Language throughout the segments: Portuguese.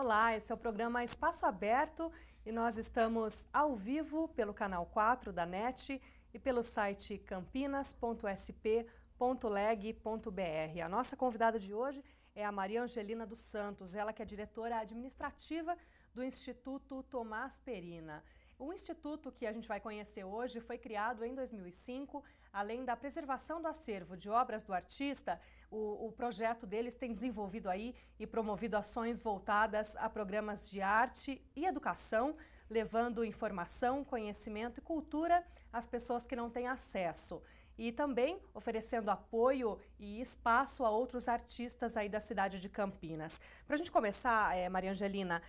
Olá, esse é o programa Espaço Aberto e nós estamos ao vivo pelo canal 4 da NET e pelo site campinas.sp.leg.br. A nossa convidada de hoje é a Maria Angelina dos Santos, ela que é diretora administrativa do Instituto Thomaz Perina. O instituto que a gente vai conhecer hoje foi criado em 2005, além da preservação do acervo de obras do artista, o projeto deles tem desenvolvido aí e promovido ações voltadas a programas de arte e educação, levando informação, conhecimento e cultura às pessoas que não têm acesso. E também oferecendo apoio e espaço a outros artistas aí da cidade de Campinas. Para a gente começar, Maria Angelina,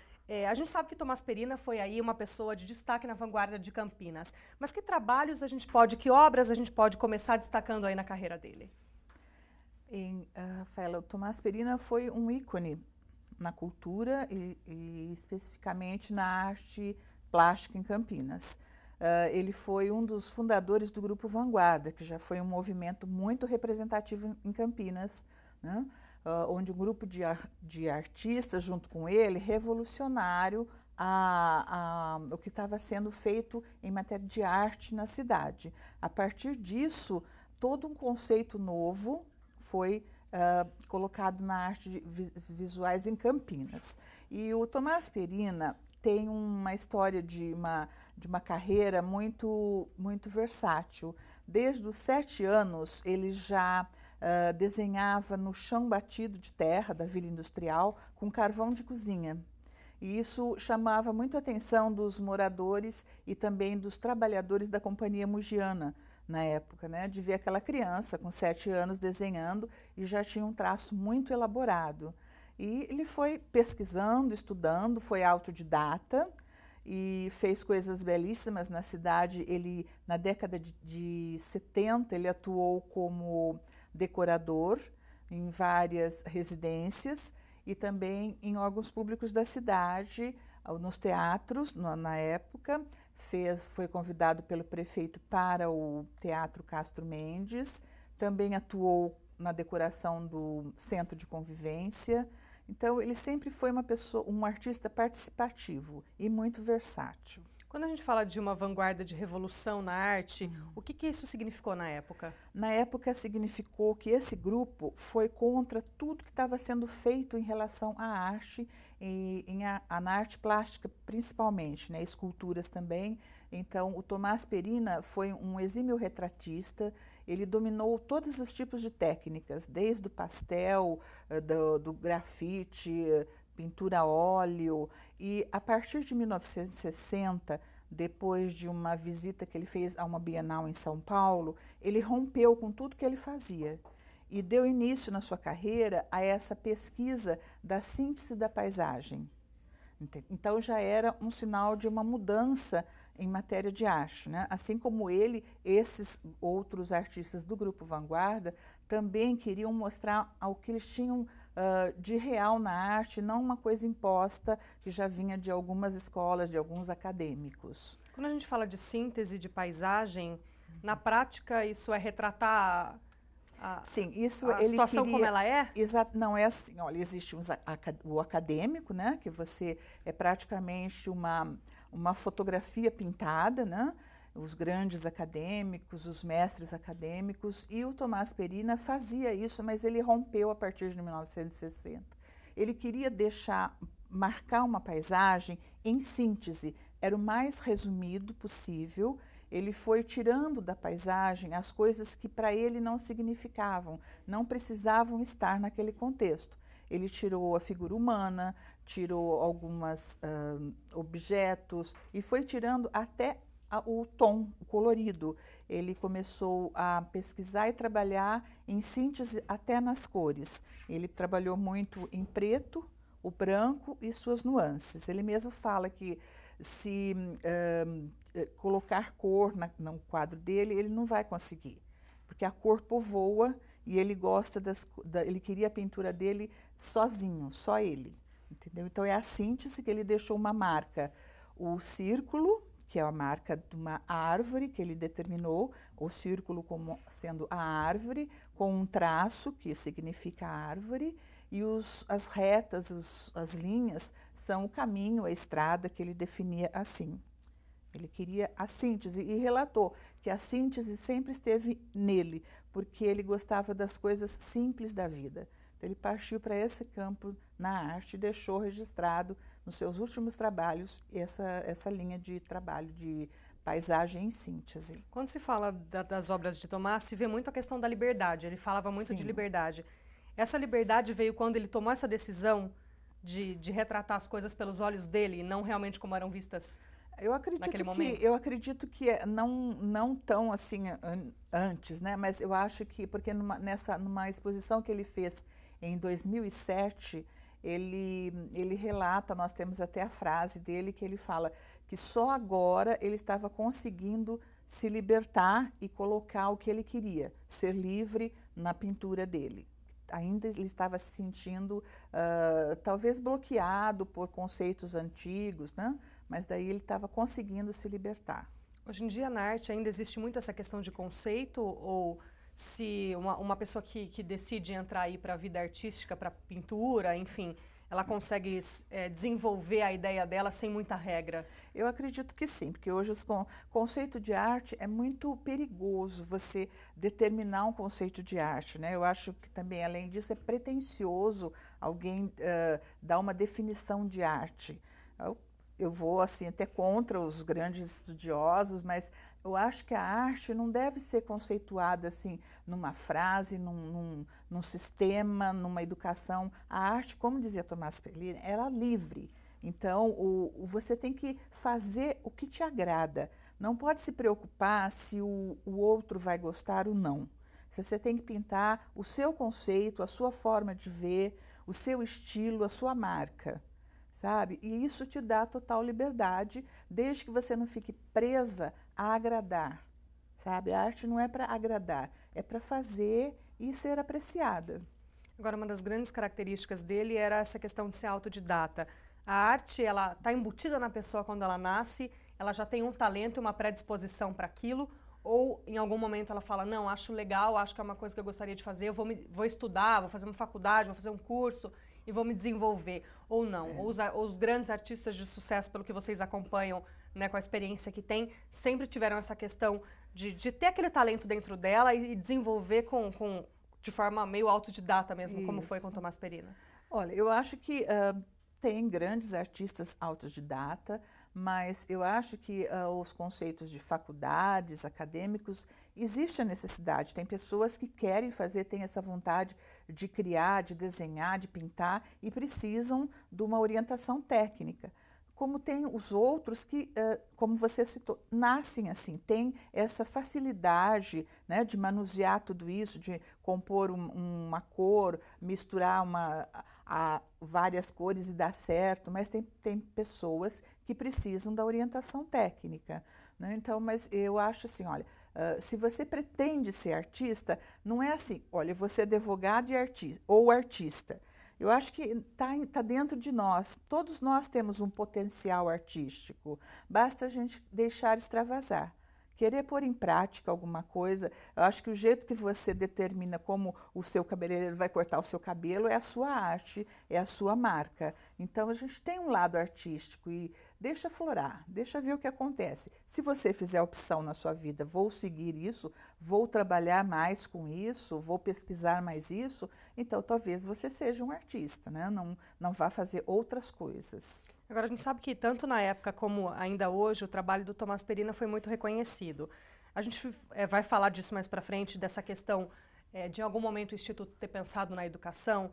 a gente sabe que Thomaz Perina foi aí uma pessoa de destaque na vanguarda de Campinas, mas que trabalhos que obras a gente pode começar destacando aí na carreira dele? Rafaela, o Thomaz Perina foi um ícone na cultura e especificamente na arte plástica em Campinas. Ele foi um dos fundadores do Grupo Vanguarda, que já foi um movimento muito representativo em Campinas, né? Onde um grupo de artistas, junto com ele, revolucionário o que estava sendo feito em matéria de arte na cidade. A partir disso, todo um conceito novo foi colocado na arte de visuais em Campinas. E o Thomaz Perina tem uma história de uma carreira muito versátil. Desde os 7 anos, ele já desenhava no chão batido de terra da Vila Industrial com carvão de cozinha. E isso chamava muito a atenção dos moradores e também dos trabalhadores da Companhia Mugiana na época, né? De ver aquela criança com 7 anos desenhando e já tinha um traço muito elaborado. E ele foi pesquisando, estudando, foi autodidata e fez coisas belíssimas na cidade. Ele, na década de 70, ele atuou como decorador em várias residências e também em órgãos públicos da cidade, nos teatros, na época. Foi convidado pelo prefeito para o Teatro Castro Mendes, também atuou na decoração do Centro de Convivência. Então, ele sempre foi um artista participativo e muito versátil. Quando a gente fala de uma vanguarda de revolução na arte, o que isso significou na época? Na época significou que esse grupo foi contra tudo que estava sendo feito em relação à arte, na arte plástica principalmente, né, esculturas também. Então, o Thomaz Perina foi um exímio retratista, ele dominou todos os tipos de técnicas, desde o pastel, do grafite, pintura a óleo, e a partir de 1960, depois de uma visita que ele fez a uma Bienal em São Paulo, ele rompeu com tudo que ele fazia e deu início na sua carreira a essa pesquisa da síntese da paisagem. Então já era um sinal de uma mudança em matéria de arte, né? Assim como ele, esses outros artistas do Grupo Vanguarda também queriam mostrar o que eles tinham de real na arte, não uma coisa imposta que já vinha de algumas escolas, de alguns acadêmicos. Quando a gente fala de síntese de paisagem, na prática isso é retratar Sim, isso a ele situação queria, como ela é? Não é assim, olha, existe o acadêmico, né, que você é praticamente uma fotografia pintada, né, os grandes acadêmicos, os mestres acadêmicos, e o Thomaz Perina fazia isso, mas ele rompeu a partir de 1960. Ele queria marcar uma paisagem em síntese, era o mais resumido possível. Ele foi tirando da paisagem as coisas que para ele não significavam, não precisavam estar naquele contexto. Ele tirou a figura humana, tirou alguns objetos e foi tirando até o tom, o colorido. Ele começou a pesquisar e trabalhar em síntese até nas cores. Ele trabalhou muito em preto, o branco e suas nuances. Ele mesmo fala que se colocar cor no quadro dele, ele não vai conseguir, porque a cor povoa e ele gosta ele queria a pintura dele sozinho, só ele, entendeu? Então é a síntese que ele deixou uma marca, o círculo, que é a marca de uma árvore que ele determinou, o círculo como sendo a árvore, com um traço que significa árvore, e as retas, as linhas, são o caminho, a estrada que ele definia assim. Ele queria a síntese e relatou que a síntese sempre esteve nele, porque ele gostava das coisas simples da vida. Então, ele partiu para esse campo na arte e deixou registrado nos seus últimos trabalhos essa linha de trabalho de paisagem em síntese. Quando se fala das obras de Tomás, se vê muito a questão da liberdade. Ele falava muito Sim. de liberdade. Essa liberdade veio quando ele tomou essa decisão de retratar as coisas pelos olhos dele e não realmente como eram vistas naquele momento? Eu acredito que não tão assim antes, né? Mas eu acho que, porque numa exposição que ele fez em 2007, ele relata, nós temos até a frase dele, que ele fala que só agora ele estava conseguindo se libertar e colocar o que ele queria, ser livre na pintura dele. Ainda ele estava se sentindo talvez bloqueado por conceitos antigos, né? Mas daí ele estava conseguindo se libertar. Hoje em dia na arte ainda existe muito essa questão de conceito, ou se uma pessoa que decide entrar aí para a vida artística, para pintura, enfim, ela consegue desenvolver a ideia dela sem muita regra? Eu acredito que sim, porque hoje o conceito de arte é muito perigoso você determinar um conceito de arte, né? Eu acho que também, além disso, é pretensioso alguém dar uma definição de arte. Eu vou assim até contra os grandes estudiosos, mas eu acho que a arte não deve ser conceituada assim numa frase, num sistema, numa educação. A arte, como dizia Tomás Perlini, ela é livre. Então, você tem que fazer o que te agrada. Não pode se preocupar se o outro vai gostar ou não. Você tem que pintar o seu conceito, a sua forma de ver, o seu estilo, a sua marca. Sabe? E isso te dá total liberdade, desde que você não fique presa a agradar, sabe? A arte não é para agradar, é para fazer e ser apreciada. Agora, uma das grandes características dele era essa questão de ser autodidata. A arte, ela está embutida na pessoa quando ela nasce, ela já tem um talento e uma predisposição para aquilo, ou em algum momento ela fala, não, acho legal, acho que é uma coisa que eu gostaria de fazer, eu vou estudar, vou fazer uma faculdade, vou fazer um curso e vou me desenvolver, ou não. Os grandes artistas de sucesso, pelo que vocês acompanham, né, com a experiência que tem, sempre tiveram essa questão de ter aquele talento dentro dela e desenvolver de forma meio autodidata mesmo, como foi com Tomás Perina. Olha, eu acho que tem grandes artistas autodidata, mas eu acho que os conceitos de faculdades, acadêmicos, existe a necessidade. Tem pessoas que querem fazer, têm essa vontade de criar, de desenhar, de pintar e precisam de uma orientação técnica. Como tem os outros que, como você citou, nascem assim, têm essa facilidade, né, de manusear tudo isso, de compor uma cor, misturar várias cores e dar certo, mas tem pessoas que precisam da orientação técnica, né? Então, mas eu acho assim, olha, se você pretende ser artista, não é assim, olha, você é advogado e artista, ou artista. Eu acho que está dentro de nós. Todos nós temos um potencial artístico. Basta a gente deixar extravasar. Querer pôr em prática alguma coisa. Eu acho que o jeito que você determina como o seu cabeleireiro vai cortar o seu cabelo é a sua arte, é a sua marca. Então, a gente tem um lado artístico e deixa florar, deixa ver o que acontece. Se você fizer a opção na sua vida, vou seguir isso, vou trabalhar mais com isso, vou pesquisar mais isso, então talvez você seja um artista, né? Não vá fazer outras coisas. Agora, a gente sabe que tanto na época como ainda hoje, o trabalho do Tomás Perina foi muito reconhecido. A gente vai falar disso mais para frente, dessa questão de em algum momento o Instituto ter pensado na educação.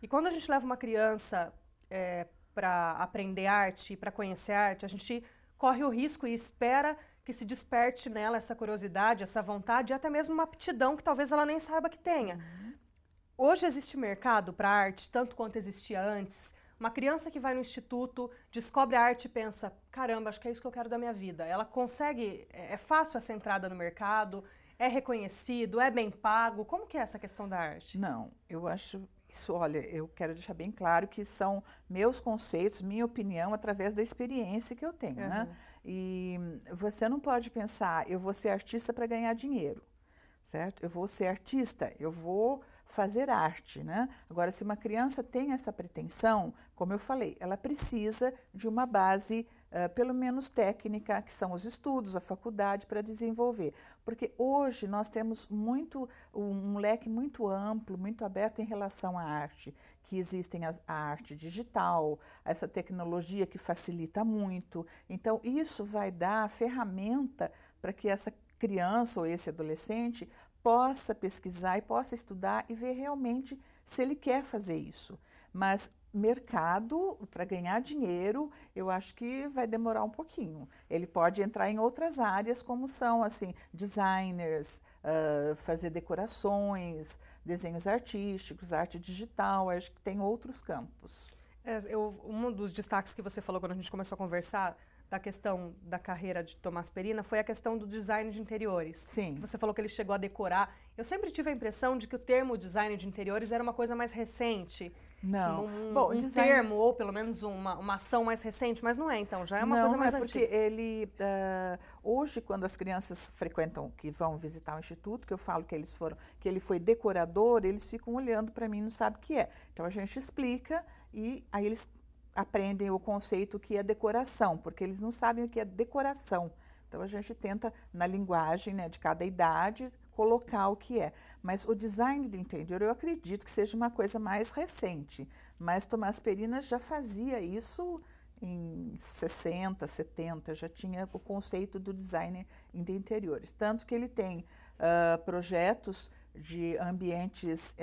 E quando a gente leva uma criança para aprender arte, para conhecer arte, a gente corre o risco e espera que se desperte nela essa curiosidade, essa vontade e até mesmo uma aptidão que talvez ela nem saiba que tenha. Uhum. Hoje existe mercado para arte, tanto quanto existia antes. Uma criança que vai no instituto, descobre a arte e pensa, caramba, acho que é isso que eu quero da minha vida. Ela consegue, é fácil essa entrada no mercado, é reconhecido, é bem pago. Como que é essa questão da arte? Não, eu acho isso, olha, eu quero deixar bem claro que são meus conceitos, minha opinião, através da experiência que eu tenho, uhum, né? E você não pode pensar, eu vou ser artista para ganhar dinheiro, certo? Eu vou ser artista, eu vou fazer arte, né? Agora, se uma criança tem essa pretensão, como eu falei, ela precisa de uma base, pelo menos técnica, que são os estudos, a faculdade, para desenvolver. Porque hoje nós temos um leque muito amplo, muito aberto em relação à arte, que existem a arte digital, essa tecnologia que facilita muito. Então, isso vai dar a ferramenta para que essa criança ou esse adolescente possa pesquisar e possa estudar e ver realmente se ele quer fazer isso. Mas mercado, para ganhar dinheiro, eu acho que vai demorar um pouquinho. Ele pode entrar em outras áreas, como são, assim, designers, fazer decorações, desenhos artísticos, arte digital, acho que tem outros campos. Um dos destaques que você falou quando a gente começou a conversar da questão da carreira de Tomás Perina foi a questão do design de interiores. Sim. Você falou que ele chegou a decorar. Eu sempre tive a impressão de que o termo design de interiores era uma coisa mais recente. Não. Bom, termo, ou pelo menos uma ação mais recente, mas não é, então, já é uma coisa mais antiga. Não, é porque ele, hoje, quando as crianças frequentam, que vão visitar o Instituto, que eu falo que ele foi decorador, eles ficam olhando para mim e não sabem o que é. Então, a gente explica e aí eles aprendem o conceito que é decoração, porque eles não sabem o que é decoração. Então, a gente tenta, na linguagem, né, de cada idade, colocar o que é. Mas o design de interior, eu acredito que seja uma coisa mais recente. Mas Tomás Perina já fazia isso em 60, 70, já tinha o conceito do design de interiores. Tanto que ele tem projetos de ambientes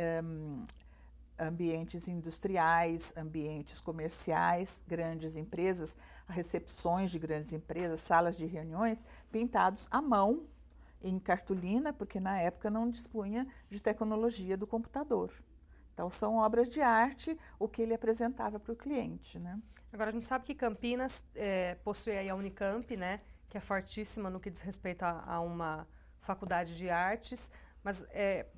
industriais, ambientes comerciais, grandes empresas, recepções de grandes empresas, salas de reuniões, pintados à mão, em cartolina, porque na época não dispunha de tecnologia do computador. Então, são obras de arte, o que ele apresentava para o cliente, né? Agora, a gente sabe que Campinas possui aí a Unicamp, né, que é fortíssima no que diz respeito a uma faculdade de artes, mas,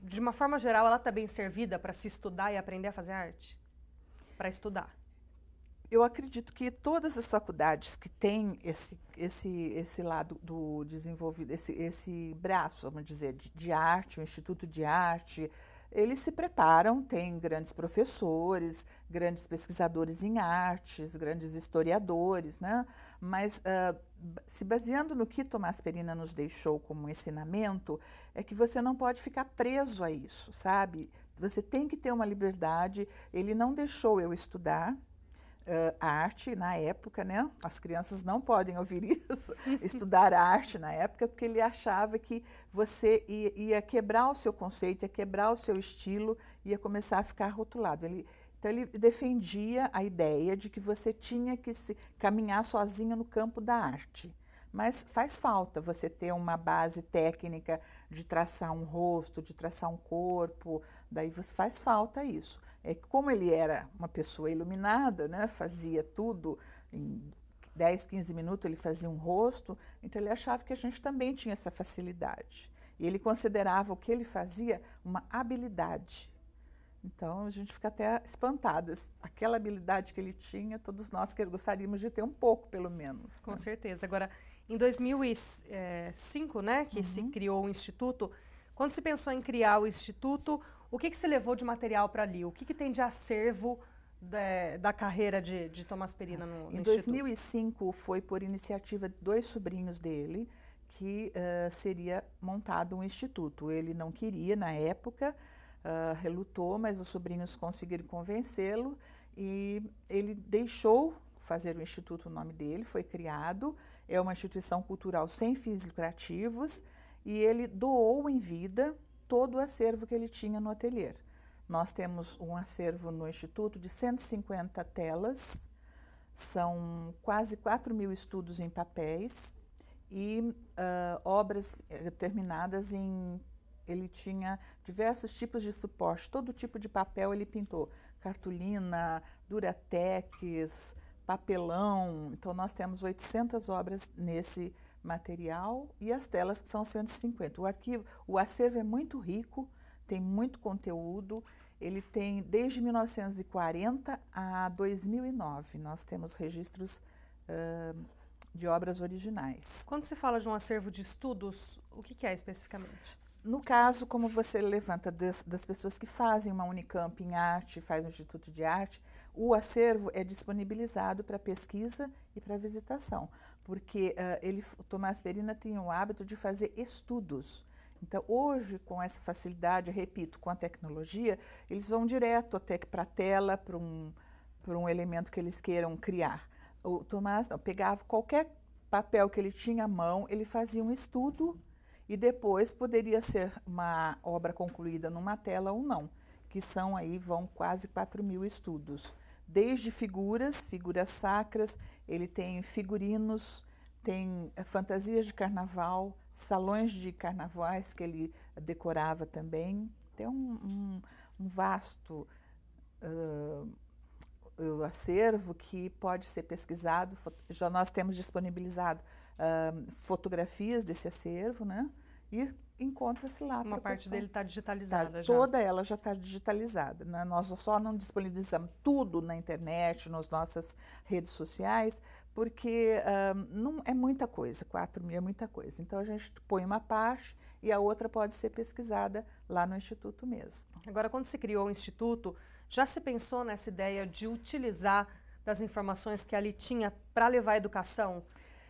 de uma forma geral, ela está bem servida para se estudar e aprender a fazer arte? Para estudar? Eu acredito que todas as faculdades que têm esse lado do desenvolvido, esse braço, vamos dizer, de arte, o Instituto de Arte, eles se preparam, têm grandes professores, grandes pesquisadores em artes, grandes historiadores, né? Mas, se baseando no que Tomás Perina nos deixou como ensinamento, é que você não pode ficar preso a isso, sabe? Você tem que ter uma liberdade. Ele não deixou eu estudar arte na época, né? As crianças não podem ouvir isso, estudar arte na época, porque ele achava que você ia quebrar o seu conceito, ia quebrar o seu estilo, ia começar a ficar rotulado. Então, ele defendia a ideia de que você tinha que caminhar sozinho no campo da arte. Mas faz falta você ter uma base técnica de traçar um rosto, de traçar um corpo, daí faz falta isso. É que como ele era uma pessoa iluminada, né, fazia tudo, em 10, 15 minutos ele fazia um rosto, então ele achava que a gente também tinha essa facilidade. E ele considerava o que ele fazia uma habilidade. Então, a gente fica até espantadas. Aquela habilidade que ele tinha, todos nós gostaríamos de ter um pouco, pelo menos. Com certeza. Agora, em 2005, né, que se criou o Instituto, quando se pensou em criar o Instituto, o que se levou de material para ali? O que tem de acervo da carreira de Tomás Perina no Instituto? Em 2005, foi por iniciativa de 2 sobrinhos dele que seria montado um instituto. Ele não queria, na época, relutou, mas os sobrinhos conseguiram convencê-lo e ele deixou fazer o Instituto, o nome dele, foi criado. É uma instituição cultural sem fins lucrativos e ele doou em vida todo o acervo que ele tinha no ateliê. Nós temos um acervo no Instituto de 150 telas, são quase 4.000 estudos em papéis e obras terminadas em... Ele tinha diversos tipos de suporte, todo tipo de papel ele pintou, cartolina, duratex, papelão. Então, nós temos 800 obras nesse material e as telas que são 150. O acervo é muito rico, tem muito conteúdo. Ele tem desde 1940 a 2009. Nós temos registros de obras originais. Quando se fala de um acervo de estudos, o que é especificamente? No caso, como você levanta das pessoas que fazem uma Unicamp em arte, faz um Instituto de Arte, o acervo é disponibilizado para pesquisa e para visitação, porque o Tomás Perina tinha o hábito de fazer estudos. Então, hoje, com essa facilidade, repito, com a tecnologia, eles vão direto até para a tela, para um elemento que eles queiram criar. O Tomás não, pegava qualquer papel que ele tinha à mão, ele fazia um estudo e depois poderia ser uma obra concluída numa tela ou não, que são aí, vão quase 4.000 estudos. Desde figuras sacras, ele tem figurinos, tem fantasias de carnaval, salões de carnavais que ele decorava também. Tem um vasto acervo que pode ser pesquisado. Já nós temos disponibilizado fotografias desse acervo, né? E encontra-se lá. Uma parte dele está digitalizada já. Toda ela já está digitalizada, né? Nós só não disponibilizamos tudo na internet, nas nossas redes sociais, porque não é muita coisa, 4.000 é muita coisa. Então, a gente põe uma parte e a outra pode ser pesquisada lá no Instituto mesmo. Agora, quando se criou o Instituto, já se pensou nessa ideia de utilizar das informações que ali tinha para levar a educação?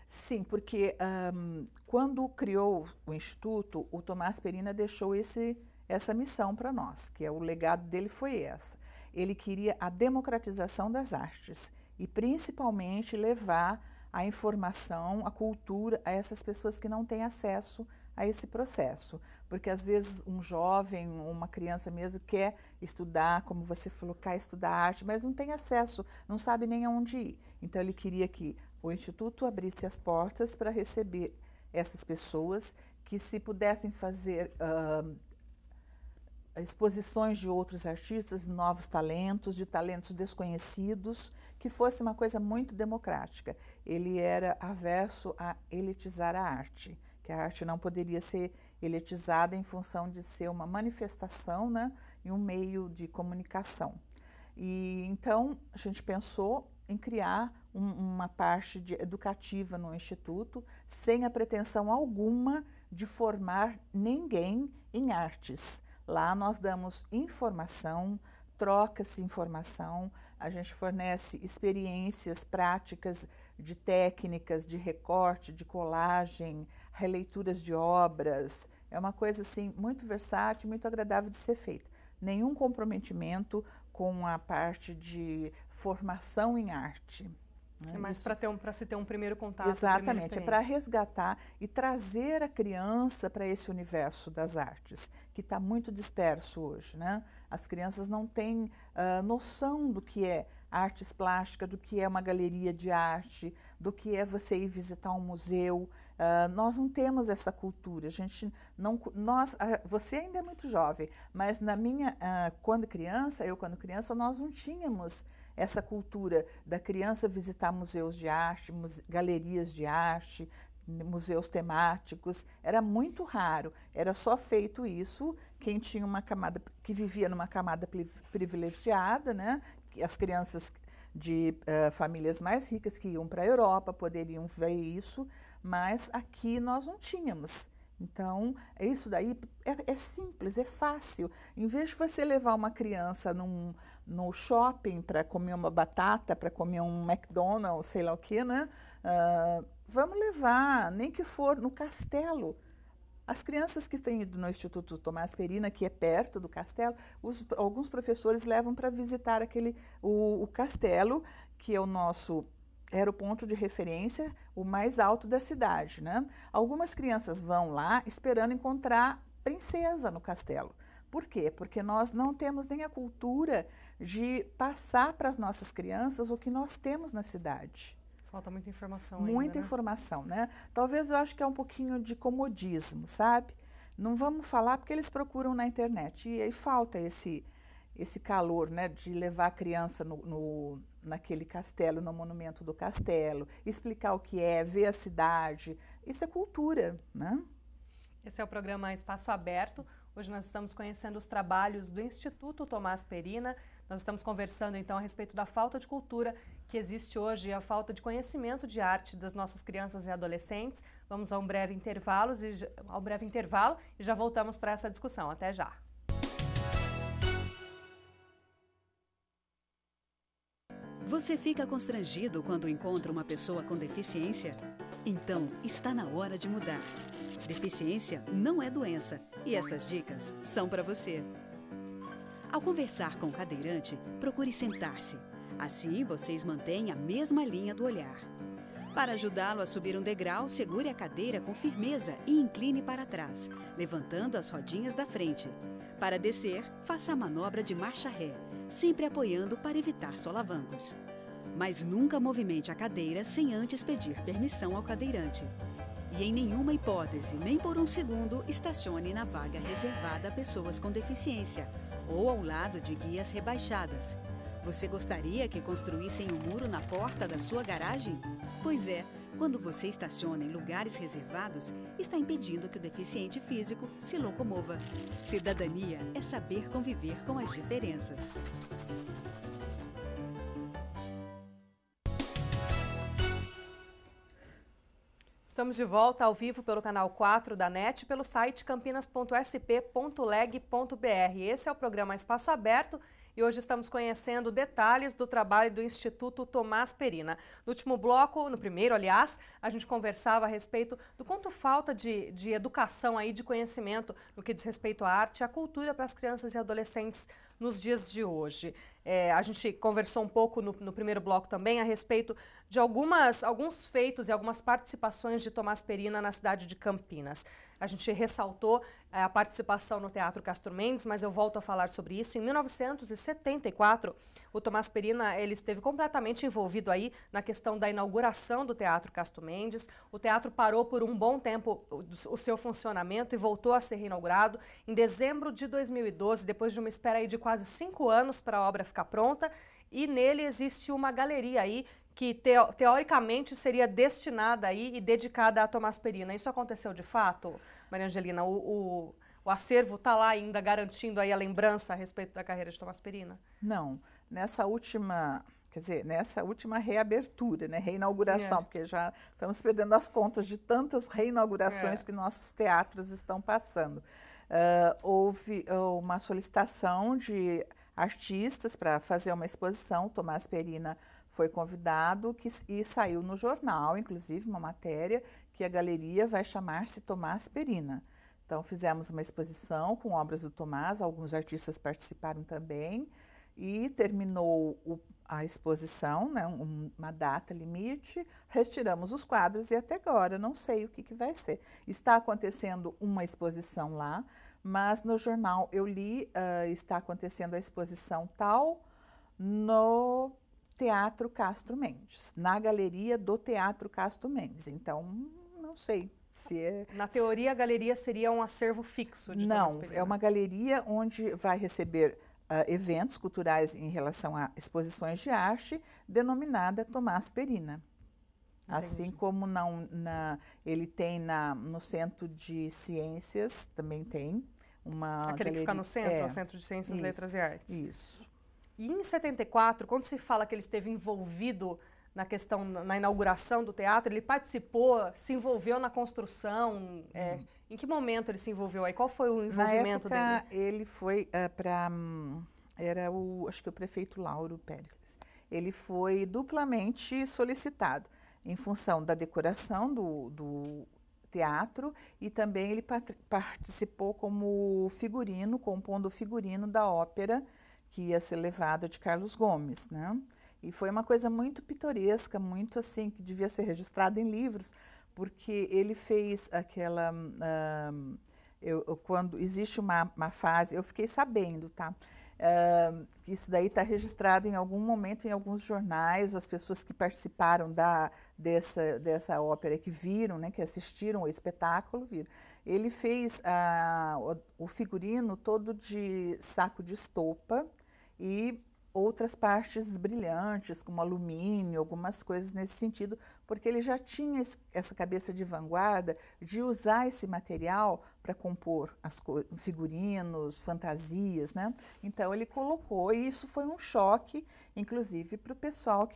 Sim, porque quando criou o Instituto, o Tomás Perina deixou essa missão para nós, que o legado dele foi essa. Ele queria a democratização das artes e, principalmente, levar a informação, a cultura a essas pessoas que não têm acesso a esse processo. Porque, às vezes, um jovem, uma criança mesmo, quer estudar, como você falou, quer estudar arte, mas não tem acesso, não sabe nem aonde ir. Então, ele queria que o Instituto abrisse as portas para receber essas pessoas que, se pudessem fazer exposições de outros artistas, novos talentos, de talentos desconhecidos, que fosse uma coisa muito democrática. Ele era averso a elitizar a arte, que a arte não poderia ser elitizada em função de ser uma manifestação, né, e um meio de comunicação. E então a gente pensou em criar uma parte educativa no Instituto, sem a pretensão alguma de formar ninguém em artes. Lá nós damos informação, troca-se informação, a gente fornece experiências práticas de técnicas, de recorte, de colagem, releituras de obras. É uma coisa assim muito versátil, muito agradável de ser feita. Nenhum comprometimento com a parte de formação em arte. É mais para se ter um primeiro contato. Exatamente, é para resgatar e trazer a criança para esse universo das artes, que está muito disperso hoje, né? As crianças não têm noção do que é artes plásticas, do que é uma galeria de arte, do que é você ir visitar um museu. Nós não temos essa cultura. A gente não, você ainda é muito jovem, mas quando criança, nós não tínhamos essa cultura da criança visitar museus de arte, galerias de arte, museus temáticos. Era muito raro. Era só feito isso quem tinha uma camada, que vivia numa camada privilegiada, né? As crianças de famílias mais ricas que iam para a Europa poderiam ver isso, mas aqui nós não tínhamos. Então, isso daí é simples, é fácil. Em vez de você levar uma criança no shopping para comer uma batata, para comer um McDonald's, sei lá o quê, né? Vamos levar, nem que for no castelo. As crianças que têm ido no Instituto Tomás Perina, que é perto do castelo, alguns professores levam para visitar o castelo, que é era o ponto de referência, o mais alto da cidade, né? Algumas crianças vão lá esperando encontrar princesa no castelo. Por quê? Porque nós não temos nem a cultura de passar para as nossas crianças o que nós temos na cidade. Falta muita informação Muita ainda, né? informação, né? Talvez eu acho que é um pouquinho de comodismo, sabe? Não vamos falar porque eles procuram na internet. E aí falta esse calor, né, de levar a criança naquele castelo, no monumento do castelo, explicar o que é, ver a cidade. Isso é cultura, né? Esse é o programa Espaço Aberto. Hoje nós estamos conhecendo os trabalhos do Instituto Tomás Perina. Nós estamos conversando então a respeito da falta de cultura que existe hoje, a falta de conhecimento de arte das nossas crianças e adolescentes. Vamos a um breve intervalo e já voltamos para essa discussão. Até já. Você fica constrangido quando encontra uma pessoa com deficiência? Então, está na hora de mudar. Deficiência não é doença e essas dicas são para você. Ao conversar com o cadeirante, procure sentar-se. Assim, vocês mantêm a mesma linha do olhar. Para ajudá-lo a subir um degrau, segure a cadeira com firmeza e incline para trás, levantando as rodinhas da frente. Para descer, faça a manobra de marcha ré, sempre apoiando para evitar solavancos. Mas nunca movimente a cadeira sem antes pedir permissão ao cadeirante. E em nenhuma hipótese, nem por um segundo, estacione na vaga reservada a pessoas com deficiência ou ao lado de guias rebaixadas. Você gostaria que construíssem um muro na porta da sua garagem? Pois é, quando você estaciona em lugares reservados, está impedindo que o deficiente físico se locomova. Cidadania é saber conviver com as diferenças. Estamos de volta ao vivo pelo canal 4 da NET, pelo site campinas.sp.leg.br. Esse é o programa Espaço Aberto e hoje estamos conhecendo detalhes do trabalho do Instituto Thomaz Perina. No último bloco, no primeiro, aliás, a gente conversava a respeito do quanto falta de educação aí, de conhecimento no que diz respeito à arte e à cultura para as crianças e adolescentes nos dias de hoje. A gente conversou um pouco no primeiro bloco também a respeito de alguns feitos e algumas participações de Thomaz Perina na cidade de Campinas. A gente ressaltou a participação no Teatro Castro Mendes, mas eu volto a falar sobre isso. Em 1974, o Thomaz Perina ele esteve completamente envolvido aí na questão da inauguração do Teatro Castro Mendes. O teatro parou por um bom tempo o seu funcionamento e voltou a ser reinaugurado em dezembro de 2012, depois de uma espera aí de quase 5 anos para a obra ficar pronta. E nele existe uma galeria aí que teoricamente seria destinada aí e dedicada a Thomaz Perina. Isso aconteceu de fato, Maria Angelina? O acervo está lá ainda garantindo aí a lembrança a respeito da carreira de Thomaz Perina? Não, nessa última reabertura, né, reinauguração, porque já estamos perdendo as contas de tantas reinaugurações que nossos teatros estão passando. Houve uma solicitação de artistas para fazer uma exposição. Thomaz Perina foi convidado e saiu no jornal, inclusive, uma matéria que a galeria vai chamar-se Thomaz Perina. Então, fizemos uma exposição com obras do Thomaz, alguns artistas participaram também, e terminou a exposição, né, uma data limite, retiramos os quadros e até agora não sei o que vai ser. Está acontecendo uma exposição lá, mas no jornal eu li, está acontecendo a exposição tal no Teatro Castro Mendes, na galeria do Teatro Castro Mendes. Então, não sei se é... Na teoria, a galeria seria um acervo fixo de Thomaz Perina. Não, é uma galeria onde vai receber eventos culturais em relação a exposições de arte, denominada Thomaz Perina. Entendi. Assim como ele tem no Centro de Ciências, também tem uma Aquele galeria, que fica no centro, é o Centro de Ciências, Letras e Artes. Isso. E em 74, quando se fala que ele esteve envolvido na questão, na inauguração do teatro, ele participou, se envolveu na construção, em que momento ele se envolveu aí? Qual foi o envolvimento dele? Na época, ele foi acho que o prefeito Lauro Péricles. Ele foi duplamente solicitado, em função da decoração do teatro, e também ele participou como figurino, compondo o figurino da ópera que ia ser levada de Carlos Gomes, né? E foi uma coisa muito pitoresca, muito assim, que devia ser registrada em livros, porque ele fez aquela... quando existe uma fase, eu fiquei sabendo, tá? Que isso daí está registrado em algum momento em alguns jornais, as pessoas que participaram dessa ópera, que viram, né, que assistiram ao espetáculo, viram. Ele fez o figurino todo de saco de estopa e outras partes brilhantes, como alumínio, algumas coisas nesse sentido, porque ele já tinha essa cabeça de vanguarda de usar esse material para compor figurinos, fantasias, né? Então ele colocou, e isso foi um choque, inclusive para o pessoal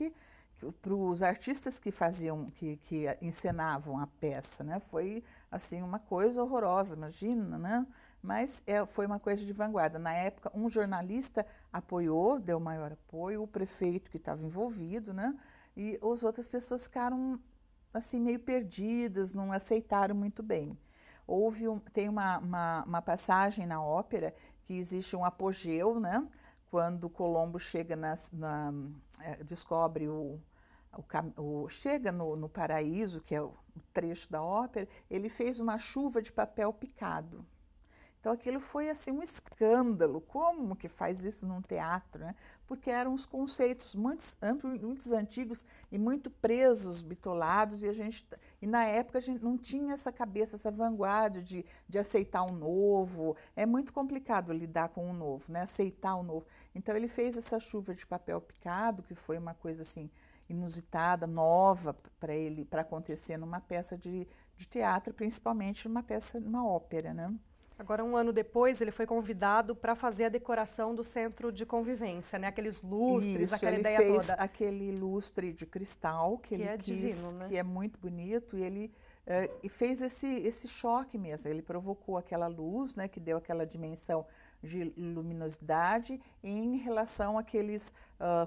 para os artistas que faziam, que encenavam a peça, né? Foi assim uma coisa horrorosa, imagina, né? Mas foi uma coisa de vanguarda. Na época, um jornalista apoiou, deu maior apoio, o prefeito que estava envolvido, né? E as outras pessoas ficaram assim meio perdidas, não aceitaram muito bem. Tem uma passagem na ópera que existe um apogeu, né? Quando Colombo chega descobre chega no paraíso, que é o trecho da ópera, ele fez uma chuva de papel picado. Então aquilo foi assim um escândalo. Como que faz isso num teatro, né? Porque eram uns conceitos muito antigos e muito presos, bitolados, e na época a gente não tinha essa cabeça, essa vanguarda de aceitar o novo. É muito complicado lidar com o novo, né? Aceitar o novo. Então ele fez essa chuva de papel picado, que foi uma coisa assim inusitada, nova para acontecer numa peça de teatro, principalmente numa ópera, né? Agora, um ano depois, ele foi convidado para fazer a decoração do centro de convivência, né? Aqueles lustres, isso, aquela ele ideia fez toda. Aquele lustre de cristal que ele quis, divino, né? que é muito bonito, e ele fez esse choque mesmo. Ele provocou aquela luz, né, que deu aquela dimensão de luminosidade em relação àqueles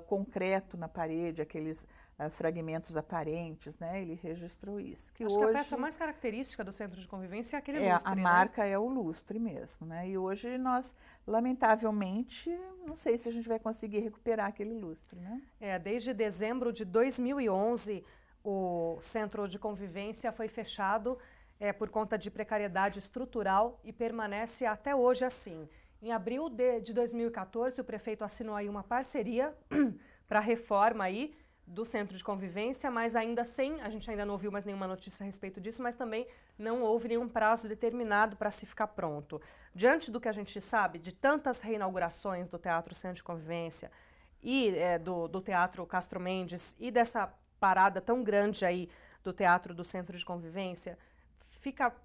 concreto na parede, aqueles fragmentos aparentes, né? Ele registrou isso. Acho que a peça mais característica do centro de convivência é aquele lustre, a marca é o lustre mesmo, né? E hoje nós, lamentavelmente, não sei se a gente vai conseguir recuperar aquele lustre, né? Desde dezembro de 2011, o centro de convivência foi fechado por conta de precariedade estrutural e permanece até hoje assim. Em abril de 2014, o prefeito assinou aí uma parceria para a reforma aí do centro de convivência, mas ainda a gente ainda não ouviu mais nenhuma notícia a respeito disso, mas também não houve nenhum prazo determinado para se ficar pronto. Diante do que a gente sabe, de tantas reinaugurações do Teatro Centro de Convivência e do Teatro Castro Mendes e dessa parada tão grande aí do Teatro do Centro de Convivência, fica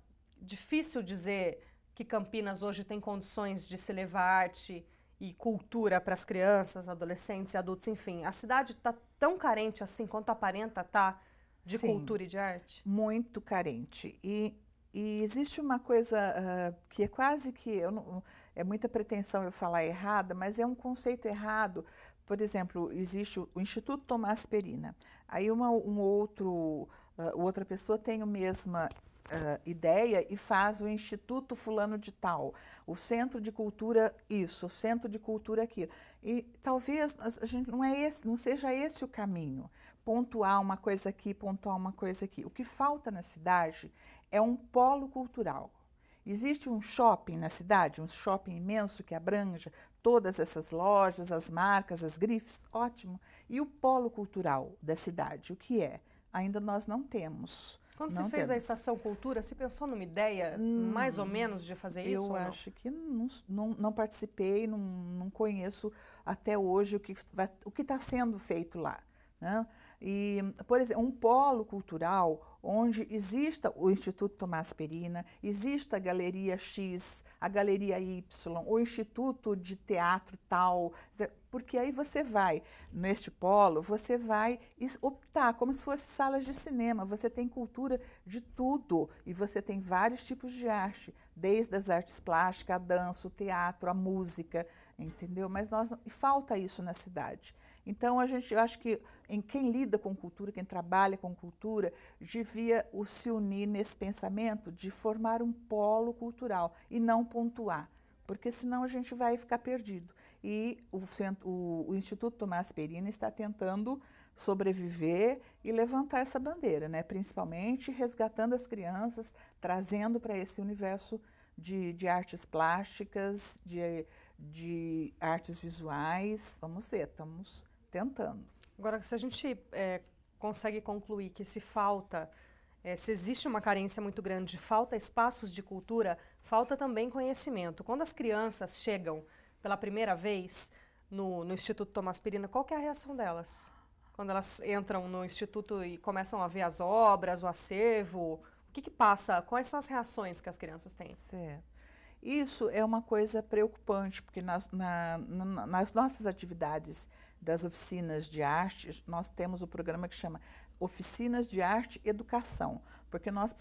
difícil dizer que Campinas hoje tem condições de se levar arte e cultura para as crianças, adolescentes e adultos, enfim. A cidade está tão carente assim quanto aparenta estar de cultura e de arte? Muito carente. E existe uma coisa que é quase que... é muita pretensão eu falar errada, mas é um conceito errado. Por exemplo, existe o Instituto Tomás Perina. Aí outra pessoa tem a mesma ideia e faz o Instituto Fulano de Tal, o Centro de Cultura isso, o Centro de Cultura aquilo. E talvez a gente não seja esse o caminho, pontuar uma coisa aqui, pontuar uma coisa aqui. O que falta na cidade é um polo cultural. Existe um shopping na cidade, um shopping imenso que abranja todas essas lojas, as marcas, as grifes, ótimo. E o polo cultural da cidade, o que é? Ainda nós não temos. Quando se fez a Estação Cultura, se pensou numa ideia mais ou menos de fazer isso? Eu acho que não participei, não conheço até hoje o que está sendo feito lá, né? E, por exemplo, um polo cultural onde exista o Instituto Tomás Perina, exista a Galeria X, a Galeria Y, o Instituto de Teatro tal, porque aí você vai, neste polo, você vai optar como se fosse salas de cinema, você tem cultura de tudo e você tem vários tipos de arte, desde as artes plásticas, a dança, o teatro, a música, entendeu? Mas falta isso na cidade. Então, eu acho que quem lida com cultura, quem trabalha com cultura, devia se unir nesse pensamento de formar um polo cultural e não pontuar, porque senão a gente vai ficar perdido. E o Instituto Tomás Perina está tentando sobreviver e levantar essa bandeira, né? Principalmente resgatando as crianças, trazendo para esse universo de artes plásticas, de artes visuais. Vamos ver, estamos tentando. Agora, se a gente consegue concluir que se existe uma carência muito grande, falta espaços de cultura, falta também conhecimento. Quando as crianças chegam pela primeira vez no Instituto Tomás Perina, qual que é a reação delas? Quando elas entram no Instituto e começam a ver as obras, o acervo, o que passa? Quais são as reações que as crianças têm? Certo. Isso é uma coisa preocupante, porque nas nossas atividades das oficinas de arte, nós temos o programa que chama Oficinas de Arte e Educação, porque nós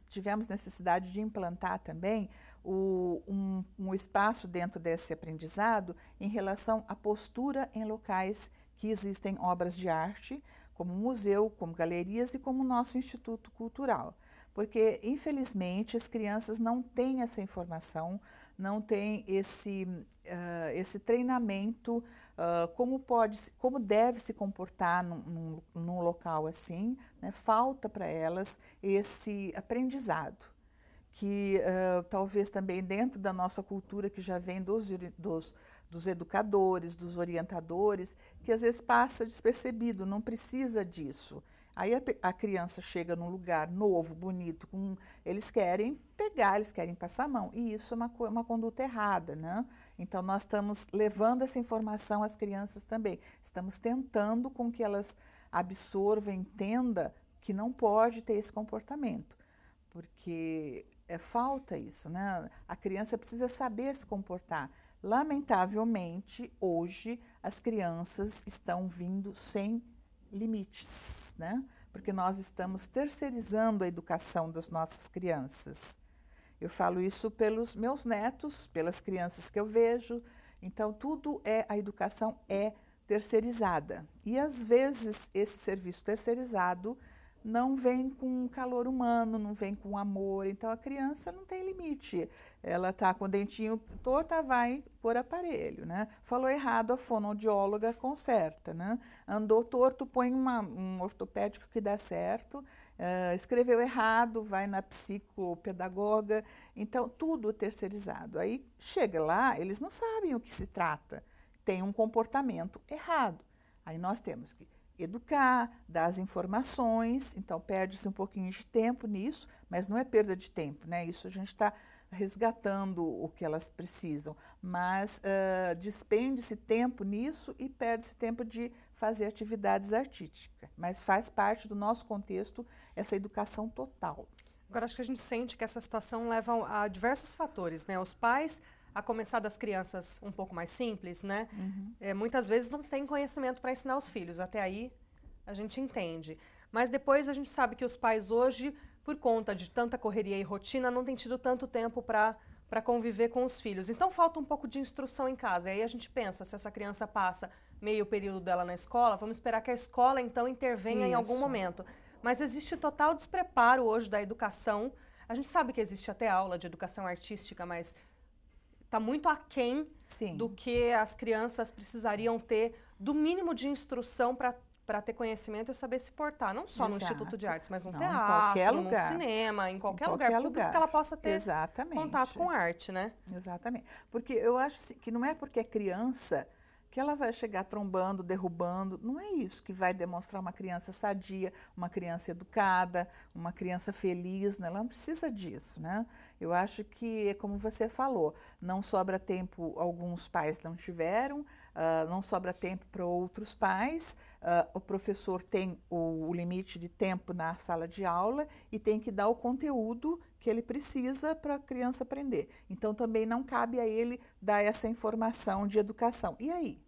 tivemos necessidade de implantar também um espaço dentro desse aprendizado em relação à postura em locais que existem obras de arte, como museu, como galerias e como o nosso Instituto Cultural. Porque, infelizmente, as crianças não têm essa informação, não têm esse treinamento, como deve se comportar num local assim, né? Falta para elas esse aprendizado, que talvez também dentro da nossa cultura, que já vem dos educadores, dos orientadores, que às vezes passa despercebido, não precisa disso. Aí a criança chega num lugar novo, bonito, eles querem pegar, eles querem passar a mão. E isso é uma conduta errada, né? Então, nós estamos levando essa informação às crianças também. Estamos tentando com que elas absorvam, entendam que não pode ter esse comportamento. Porque falta isso, né? A criança precisa saber se comportar. Lamentavelmente, hoje, as crianças estão vindo sem limites, né? Porque nós estamos terceirizando a educação das nossas crianças. Eu falo isso pelos meus netos, pelas crianças que eu vejo. Então, a educação é terceirizada. E, às vezes, esse serviço terceirizado não vem com calor humano, não vem com amor. Então, a criança não tem limite. Ela está com o dentinho torto, vai por aparelho, né? Falou errado, a fonoaudióloga conserta, né? Andou torto, põe um ortopédico que dá certo. Escreveu errado, vai na psicopedagoga. Então, tudo terceirizado. Aí, chega lá, eles não sabem o que se trata. Tem um comportamento errado. Aí, nós temos que educar, dar as informações, então perde-se um pouquinho de tempo nisso, mas não é perda de tempo, né? Isso a gente está resgatando o que elas precisam, mas despende-se tempo nisso e perde-se tempo de fazer atividades artísticas, mas faz parte do nosso contexto essa educação total. Agora, acho que a gente sente que essa situação leva a diversos fatores, né? Os pais, a começar das crianças um pouco mais simples, né? Uhum. Muitas vezes não tem conhecimento para ensinar os filhos, até aí a gente entende. Mas depois a gente sabe que os pais hoje, por conta de tanta correria e rotina, não têm tido tanto tempo para conviver com os filhos. Então falta um pouco de instrução em casa. E aí a gente pensa, se essa criança passa meio período dela na escola, vamos esperar que a escola então intervenha em algum momento. Mas existe total despreparo hoje da educação. A gente sabe que existe até aula de educação artística, mas está muito aquém do que as crianças precisariam ter, do mínimo de instrução para ter conhecimento e saber se portar. Não só no Instituto de Artes, mas no teatro, no cinema, em qualquer lugar público que ela possa ter contato com arte, né? Exatamente. Porque eu acho que não é porque é criança que ela vai chegar trombando, derrubando. Não é isso que vai demonstrar uma criança sadia, uma criança educada, uma criança feliz, né? Ela não precisa disso, né? Eu acho que, como você falou, não sobra tempo, alguns pais não tiveram, não sobra tempo para outros pais, o professor tem o limite de tempo na sala de aula e tem que dar o conteúdo que ele precisa para a criança aprender. Então, também não cabe a ele dar essa informação de educação. E aí?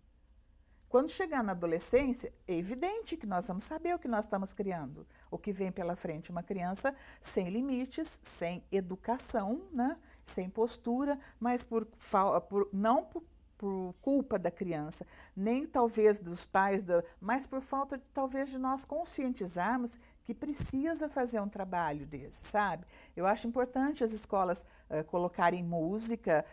Quando chegar na adolescência, é evidente que nós vamos saber o que nós estamos criando. O que vem pela frente, uma criança sem limites, sem educação, né? Sem postura, mas não por culpa da criança, nem talvez dos pais, mas por falta talvez de nós conscientizarmos que precisa fazer um trabalho desse, sabe? Eu acho importante as escolas colocarem música,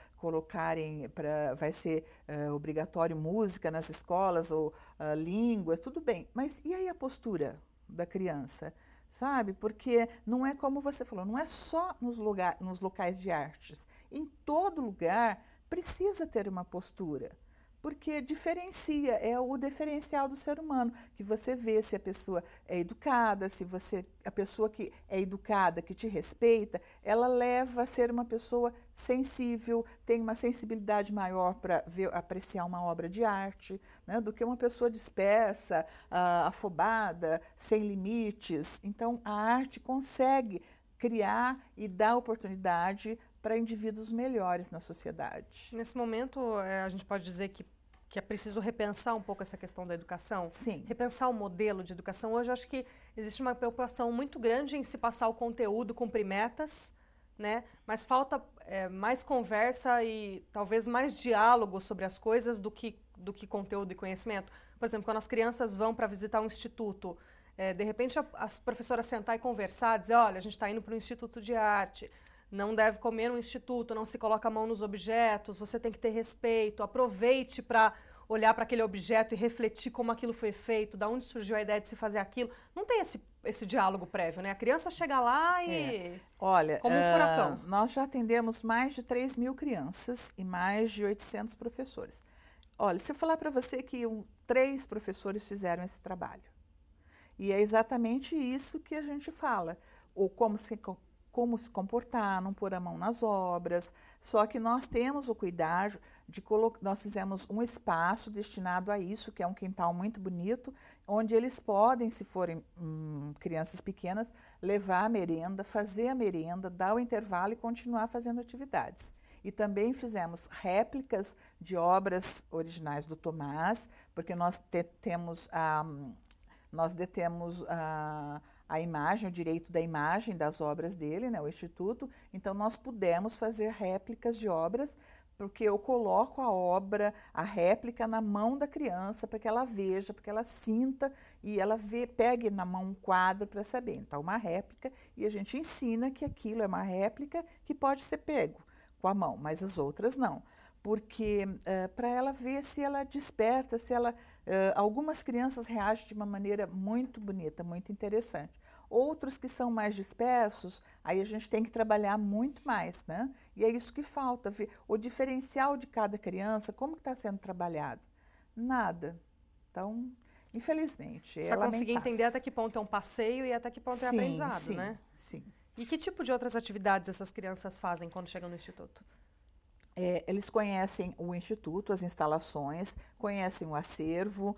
vai ser obrigatório música nas escolas, ou línguas, tudo bem. Mas e aí a postura da criança? Sabe? Porque não é como você falou, não é só nos locais de artes. Em todo lugar precisa ter uma postura. porque diferencia, é o diferencial do ser humano, que você vê se a pessoa é educada, se a pessoa que é educada, que te respeita, ela leva a ser uma pessoa sensível, tem uma sensibilidade maior para apreciar uma obra de arte, né, do que uma pessoa dispersa, afobada, sem limites. Então, a arte consegue criar e dar oportunidade para indivíduos melhores na sociedade. Nesse momento, a gente pode dizer que é preciso repensar um pouco essa questão da educação? Sim. Repensar o modelo de educação. Hoje, acho que existe uma preocupação muito grande em se passar o conteúdo, cumprir metas, né? Mas falta mais conversa e talvez mais diálogo sobre as coisas do que conteúdo e conhecimento. Por exemplo, quando as crianças vão para visitar um instituto, de repente as professoras sentar e conversar, dizer, olha, a gente está indo para um instituto de arte, não deve comer no instituto, não se coloca a mão nos objetos, você tem que ter respeito, aproveite para olhar para aquele objeto e refletir como aquilo foi feito, da onde surgiu a ideia de se fazer aquilo. Não tem esse diálogo prévio, né? A criança chega lá e... Olha, como um furacão. Nós já atendemos mais de 3.000 crianças e mais de 800 professores. Olha, se eu falar para você que 3 professores fizeram esse trabalho, e é exatamente isso que a gente fala, ou como se comportar, não pôr a mão nas obras, só que nós temos o cuidado de colocar, nós fizemos um espaço destinado a isso, que é um quintal muito bonito, onde eles podem, se forem crianças pequenas, levar a merenda, fazer a merenda, dar o intervalo e continuar fazendo atividades. E também fizemos réplicas de obras originais do Tomás, porque nós detemos a imagem, o direito da imagem das obras dele, né, o Instituto. Então, nós pudemos fazer réplicas de obras, porque eu coloco a obra, a réplica na mão da criança, para que ela veja, para que ela sinta e ela pegue na mão um quadro para saber. Então, uma réplica, e a gente ensina que aquilo é uma réplica que pode ser pego com a mão, mas as outras não. Porque para ela ver se ela desperta, se ela... algumas crianças reagem de uma maneira muito bonita, muito interessante. Outros que são mais dispersos, aí a gente tem que trabalhar muito mais, né? E é isso que falta, ver o diferencial de cada criança, como que está sendo trabalhado. Nada. Então, infelizmente, Só conseguir entender até que ponto é um passeio e até que ponto é aprendizado, né? Sim. E que tipo de outras atividades essas crianças fazem quando chegam no Instituto? Eles conhecem o Instituto, as instalações, conhecem o acervo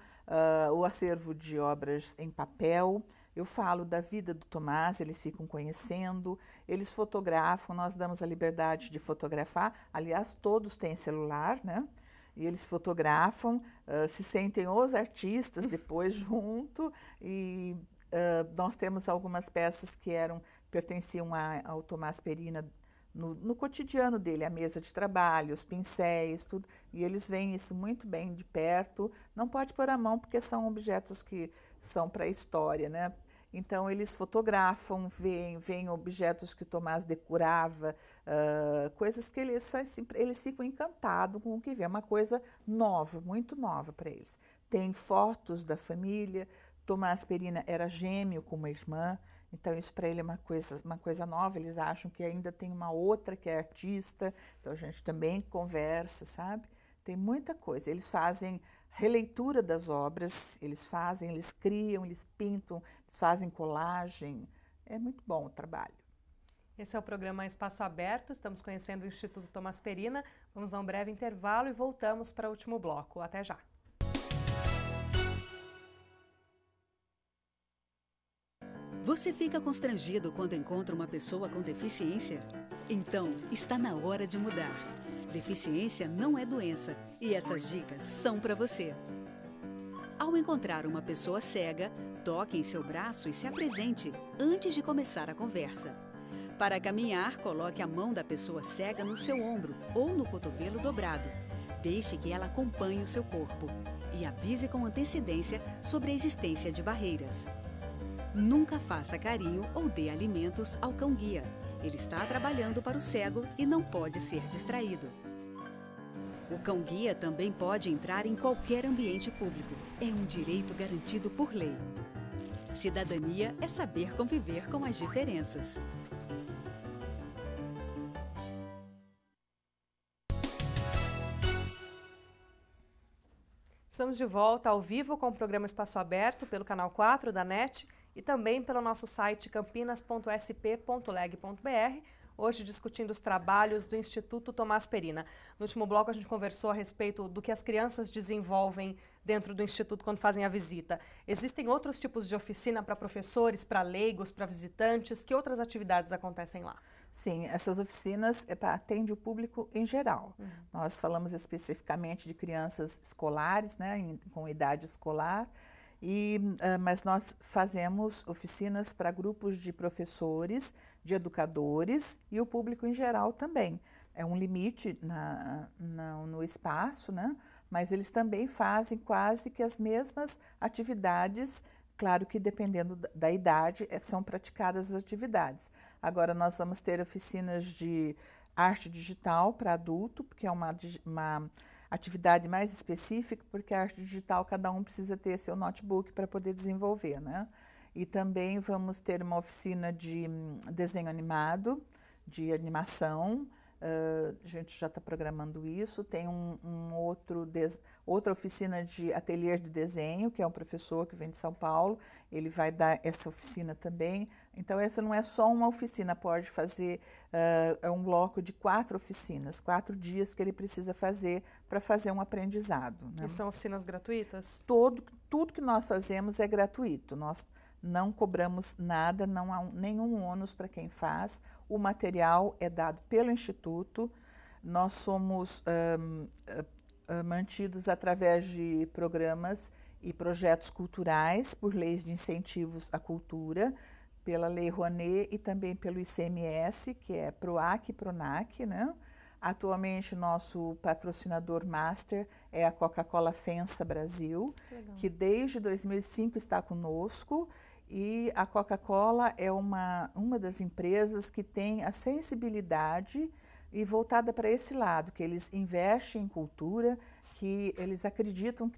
de obras em papel. Eu falo da vida do Tomás, eles ficam conhecendo, eles fotografam, nós damos a liberdade de fotografar. Aliás, todos têm celular, né? E eles fotografam, se sentem os artistas depois junto. E nós temos algumas peças que pertenciam ao Tomás Perina, no cotidiano dele, a mesa de trabalho, os pincéis, tudo, e eles veem isso muito bem de perto. Não pode pôr a mão porque são objetos que são para a história, né? Então, eles fotografam, veem objetos que o Tomás decorava, coisas que eles ficam encantados com o que vê. É uma coisa nova, muito nova para eles. Tem fotos da família. Tomás Perina era gêmeo com uma irmã. Então, isso para ele é uma coisa nova. Eles acham que ainda tem uma outra que é artista. Então, a gente também conversa, sabe? Tem muita coisa. Eles fazem releitura das obras, eles criam, eles pintam, eles fazem colagem. É muito bom o trabalho. Esse é o programa Espaço Aberto. Estamos conhecendo o Instituto Tomás Perina. Vamos a um breve intervalo e voltamos para o último bloco. Até já! Você fica constrangido quando encontra uma pessoa com deficiência? Então, está na hora de mudar. Deficiência não é doença e essas dicas são para você. Ao encontrar uma pessoa cega, toque em seu braço e se apresente antes de começar a conversa. Para caminhar, coloque a mão da pessoa cega no seu ombro ou no cotovelo dobrado. Deixe que ela acompanhe o seu corpo e avise com antecedência sobre a existência de barreiras. Nunca faça carinho ou dê alimentos ao cão-guia. Ele está trabalhando para o cego e não pode ser distraído. O cão-guia também pode entrar em qualquer ambiente público. É um direito garantido por lei. Cidadania é saber conviver com as diferenças. Estamos de volta ao vivo com o programa Espaço Aberto pelo canal 4 da NET e também pelo nosso site campinas.sp.leg.br, hoje discutindo os trabalhos do Instituto Thomaz Perina. No último bloco a gente conversou a respeito do que as crianças desenvolvem dentro do Instituto quando fazem a visita. Existem outros tipos de oficina para professores, para leigos, para visitantes? Que outras atividades acontecem lá? Sim, essas oficinas atendem o público em geral. Nós falamos especificamente de crianças escolares, né, com idade escolar, mas nós fazemos oficinas para grupos de professores, de educadores e o público em geral também. É um limite no espaço, né, mas eles também fazem quase que as mesmas atividades. Claro que dependendo da idade, são praticadas as atividades. Agora nós vamos ter oficinas de arte digital para adulto, porque é uma atividade mais específica, porque a arte digital cada um precisa ter seu notebook para poder desenvolver, né? E também vamos ter uma oficina de desenho animado, de animação. A gente já está programando isso. Tem outra oficina de ateliê de desenho, que é um professor que vem de São Paulo, ele vai dar essa oficina também. Então, essa não é só uma oficina, pode fazer, é um bloco de 4 oficinas, 4 dias que ele precisa fazer para fazer um aprendizado, né? E são oficinas gratuitas? Tudo que nós fazemos é gratuito, nós não cobramos nada, não há nenhum ônus para quem faz. O material é dado pelo Instituto. Nós somos mantidos através de programas e projetos culturais, por leis de incentivos à cultura, pela Lei Rouanet e também pelo ICMS, que é PROAC e PRONAC, né? Atualmente, nosso patrocinador master é a Coca-Cola FENSA Brasil, que desde 2005 está conosco. E a Coca-Cola é uma das empresas que tem a sensibilidade e voltada para esse lado, que eles investem em cultura, que eles acreditam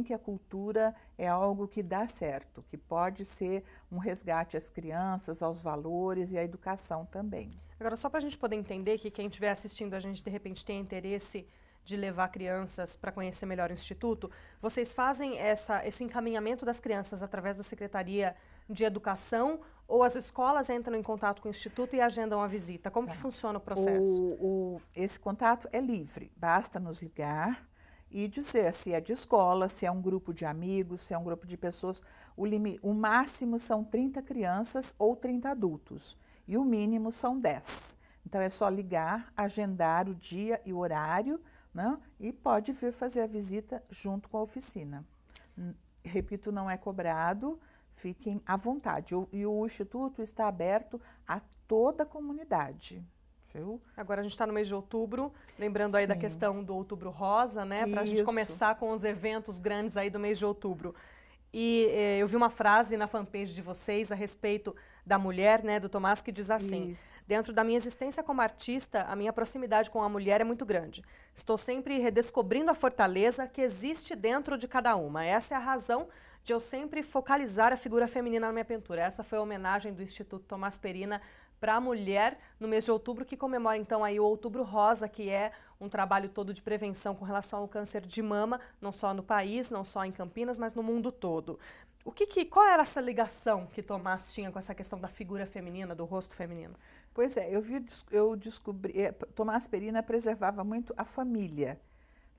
que a cultura é algo que dá certo, que pode ser um resgate às crianças, aos valores e à educação também. Agora, só para a gente poder entender que quem estiver assistindo a gente, de repente, tem interesse de levar crianças para conhecer melhor o Instituto, vocês fazem esse encaminhamento das crianças através da Secretaria de Educação ou as escolas entram em contato com o Instituto e agendam a visita? Como que funciona o processo? Esse contato é livre, basta nos ligar e dizer se é de escola, se é um grupo de amigos, se é um grupo de pessoas. O máximo são 30 crianças ou 30 adultos e o mínimo são 10. Então é só ligar, agendar o dia e o horário, né? E pode vir fazer a visita junto com a oficina. Repito, não é cobrado, fiquem à vontade. E o Instituto está aberto a toda a comunidade. Viu? Agora a gente está no mês de outubro, lembrando aí da questão do Outubro Rosa, né? Para a gente começar com os eventos grandes aí do mês de outubro. E eu vi uma frase na fanpage de vocês a respeito da mulher, né, do Thomaz, que diz assim: dentro da minha existência como artista, a minha proximidade com a mulher é muito grande. Estou sempre redescobrindo a fortaleza que existe dentro de cada uma. Essa é a razão de eu sempre focalizar a figura feminina na minha pintura. Essa foi a homenagem do Instituto Thomaz Perina para a mulher no mês de outubro, que comemora então aí o Outubro Rosa, que é um trabalho todo de prevenção com relação ao câncer de mama, não só no país, não só em Campinas, mas no mundo todo. Qual era essa ligação que Thomaz tinha com essa questão da figura feminina, do rosto feminino? Pois é, eu descobri, Thomaz Perina preservava muito a família,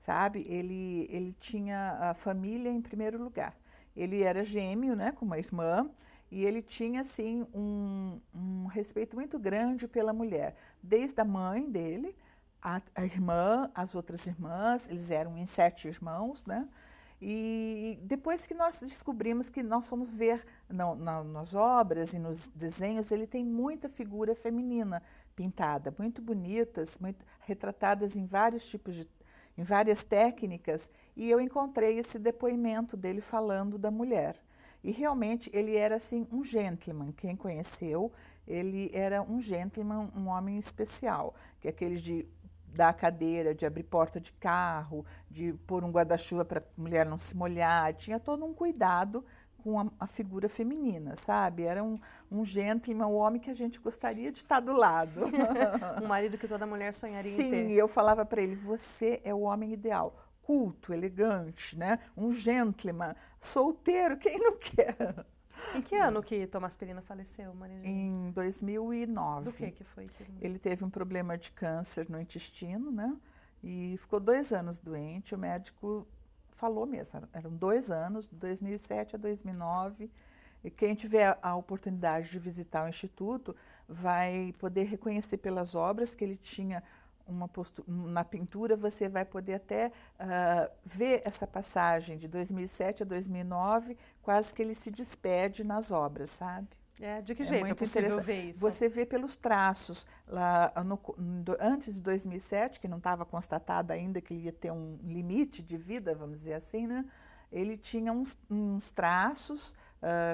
sabe? Ele tinha a família em primeiro lugar. Ele era gêmeo, né, com uma irmã, e ele tinha, assim, um respeito muito grande pela mulher. Desde a mãe dele, a irmã, as outras irmãs, eles eram em 7 irmãos, né? E depois que nós descobrimos que nós fomos ver nas obras e nos desenhos, ele tem muita figura feminina pintada, muito bonitas, muito retratadas em vários tipos em várias técnicas, e eu encontrei esse depoimento dele falando da mulher. E realmente ele era assim um gentleman, quem conheceu, ele era um gentleman, um homem especial, que é aqueles de dar a cadeira, de abrir porta de carro, de pôr um guarda-chuva para a mulher não se molhar, tinha todo um cuidado com a figura feminina, sabe? Era um gentleman, um homem que a gente gostaria de estar do lado. Um marido que toda mulher sonharia em ter. Sim, eu falava para ele, você é o homem ideal. culto, elegante, né? Um gentleman, solteiro, quem não quer? Em que ano que Tomás Perina faleceu, Maria Angelina? Em 2009. Do que foi? Ele teve um problema de câncer no intestino, né? E ficou 2 anos doente. O médico falou mesmo, eram 2 anos, de 2007 a 2009. E quem tiver a oportunidade de visitar o Instituto vai poder reconhecer pelas obras que ele tinha uma postura. Na pintura você vai poder até ver essa passagem de 2007 a 2009, quase que ele se despede nas obras, sabe? De que jeito é possível ver isso? Você vê pelos traços. Lá, antes de 2007, que não estava constatado ainda que ele ia ter um limite de vida, vamos dizer assim, né? Ele tinha uns traços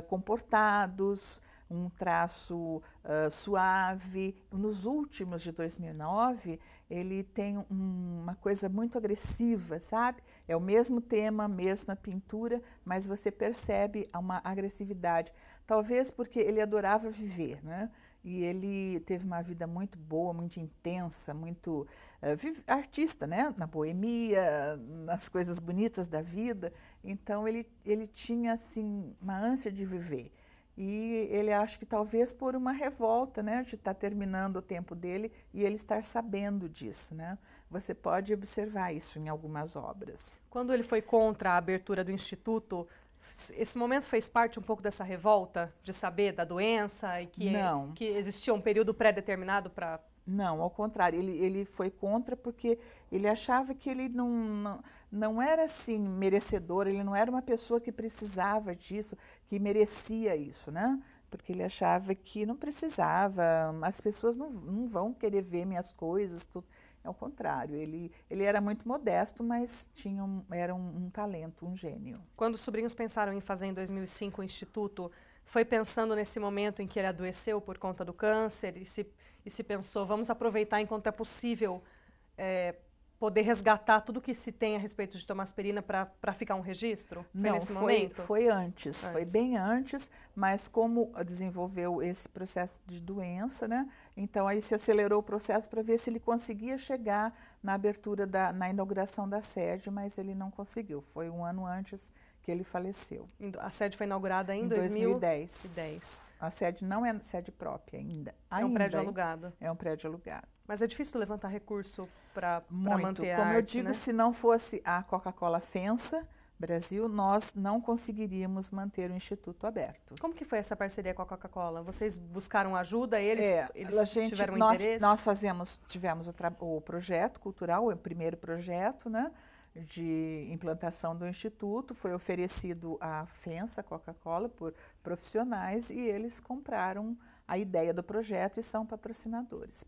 comportados, um traço suave. Nos últimos de 2009, ele tem uma coisa muito agressiva, sabe? É o mesmo tema, mesma pintura, mas você percebe uma agressividade. Talvez porque ele adorava viver, né? E ele teve uma vida muito boa, muito intensa, muito artista, né? Na boemia, nas coisas bonitas da vida. Então, ele tinha, assim, uma ânsia de viver. E ele acha que talvez por uma revolta, né, de estar terminando o tempo dele e ele estar sabendo disso, né? Você pode observar isso em algumas obras. Quando ele foi contra a abertura do Instituto, esse momento fez parte um pouco dessa revolta de saber da doença e que existia um período pré-determinado para... Não, ao contrário, ele foi contra porque ele achava que ele não era assim merecedor, ele não era uma pessoa que precisava disso, que merecia isso, né? Porque ele achava que não precisava, as pessoas não vão querer ver minhas coisas, tudo. Ao contrário, ele era muito modesto, mas era um talento, um gênio. Quando os sobrinhos pensaram em fazer em 2005 o Instituto, foi pensando nesse momento em que ele adoeceu por conta do câncer e se pensou, vamos aproveitar enquanto é possível poder resgatar tudo que se tem a respeito de Tomás Perina para ficar um registro? Foi nesse momento? Foi antes, foi bem antes, mas como desenvolveu esse processo de doença, né? Então aí se acelerou o processo para ver se ele conseguia chegar na abertura, na inauguração da sede, mas ele não conseguiu. Foi um ano antes que ele faleceu. A sede foi inaugurada em 2010. A sede não é sede própria ainda. É um prédio alugado. É um prédio alugado. Mas é difícil levantar recurso para manter a Como arte, eu digo, né? se não fosse a Coca-Cola FENSA Brasil, nós não conseguiríamos manter o Instituto aberto. Como que foi essa parceria com a Coca-Cola? Vocês buscaram ajuda? Eles tiveram interesse? Nós tivemos o projeto cultural, o primeiro projeto, né, de implantação do Instituto. Foi oferecido à FENSA, Coca-Cola, por profissionais, e eles compraram a ideia do projeto e são patrocinadores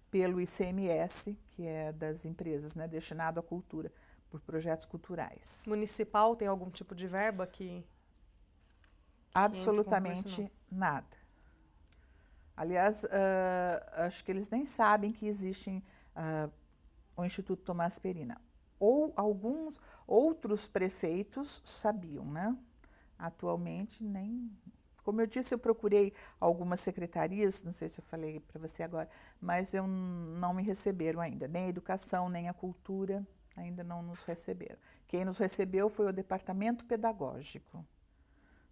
pelo ICMS, que é das empresas, né, destinado à cultura, por projetos culturais. Municipal tem algum tipo de verba que absolutamente nada. Aliás, acho que eles nem sabem que existe o Instituto Tomás Perina. Ou alguns outros prefeitos sabiam, né? Atualmente nem... Como eu disse, eu procurei algumas secretarias, não sei se eu falei para você agora, mas não me receberam ainda, nem a educação, nem a cultura, ainda não nos receberam. Quem nos recebeu foi o departamento pedagógico.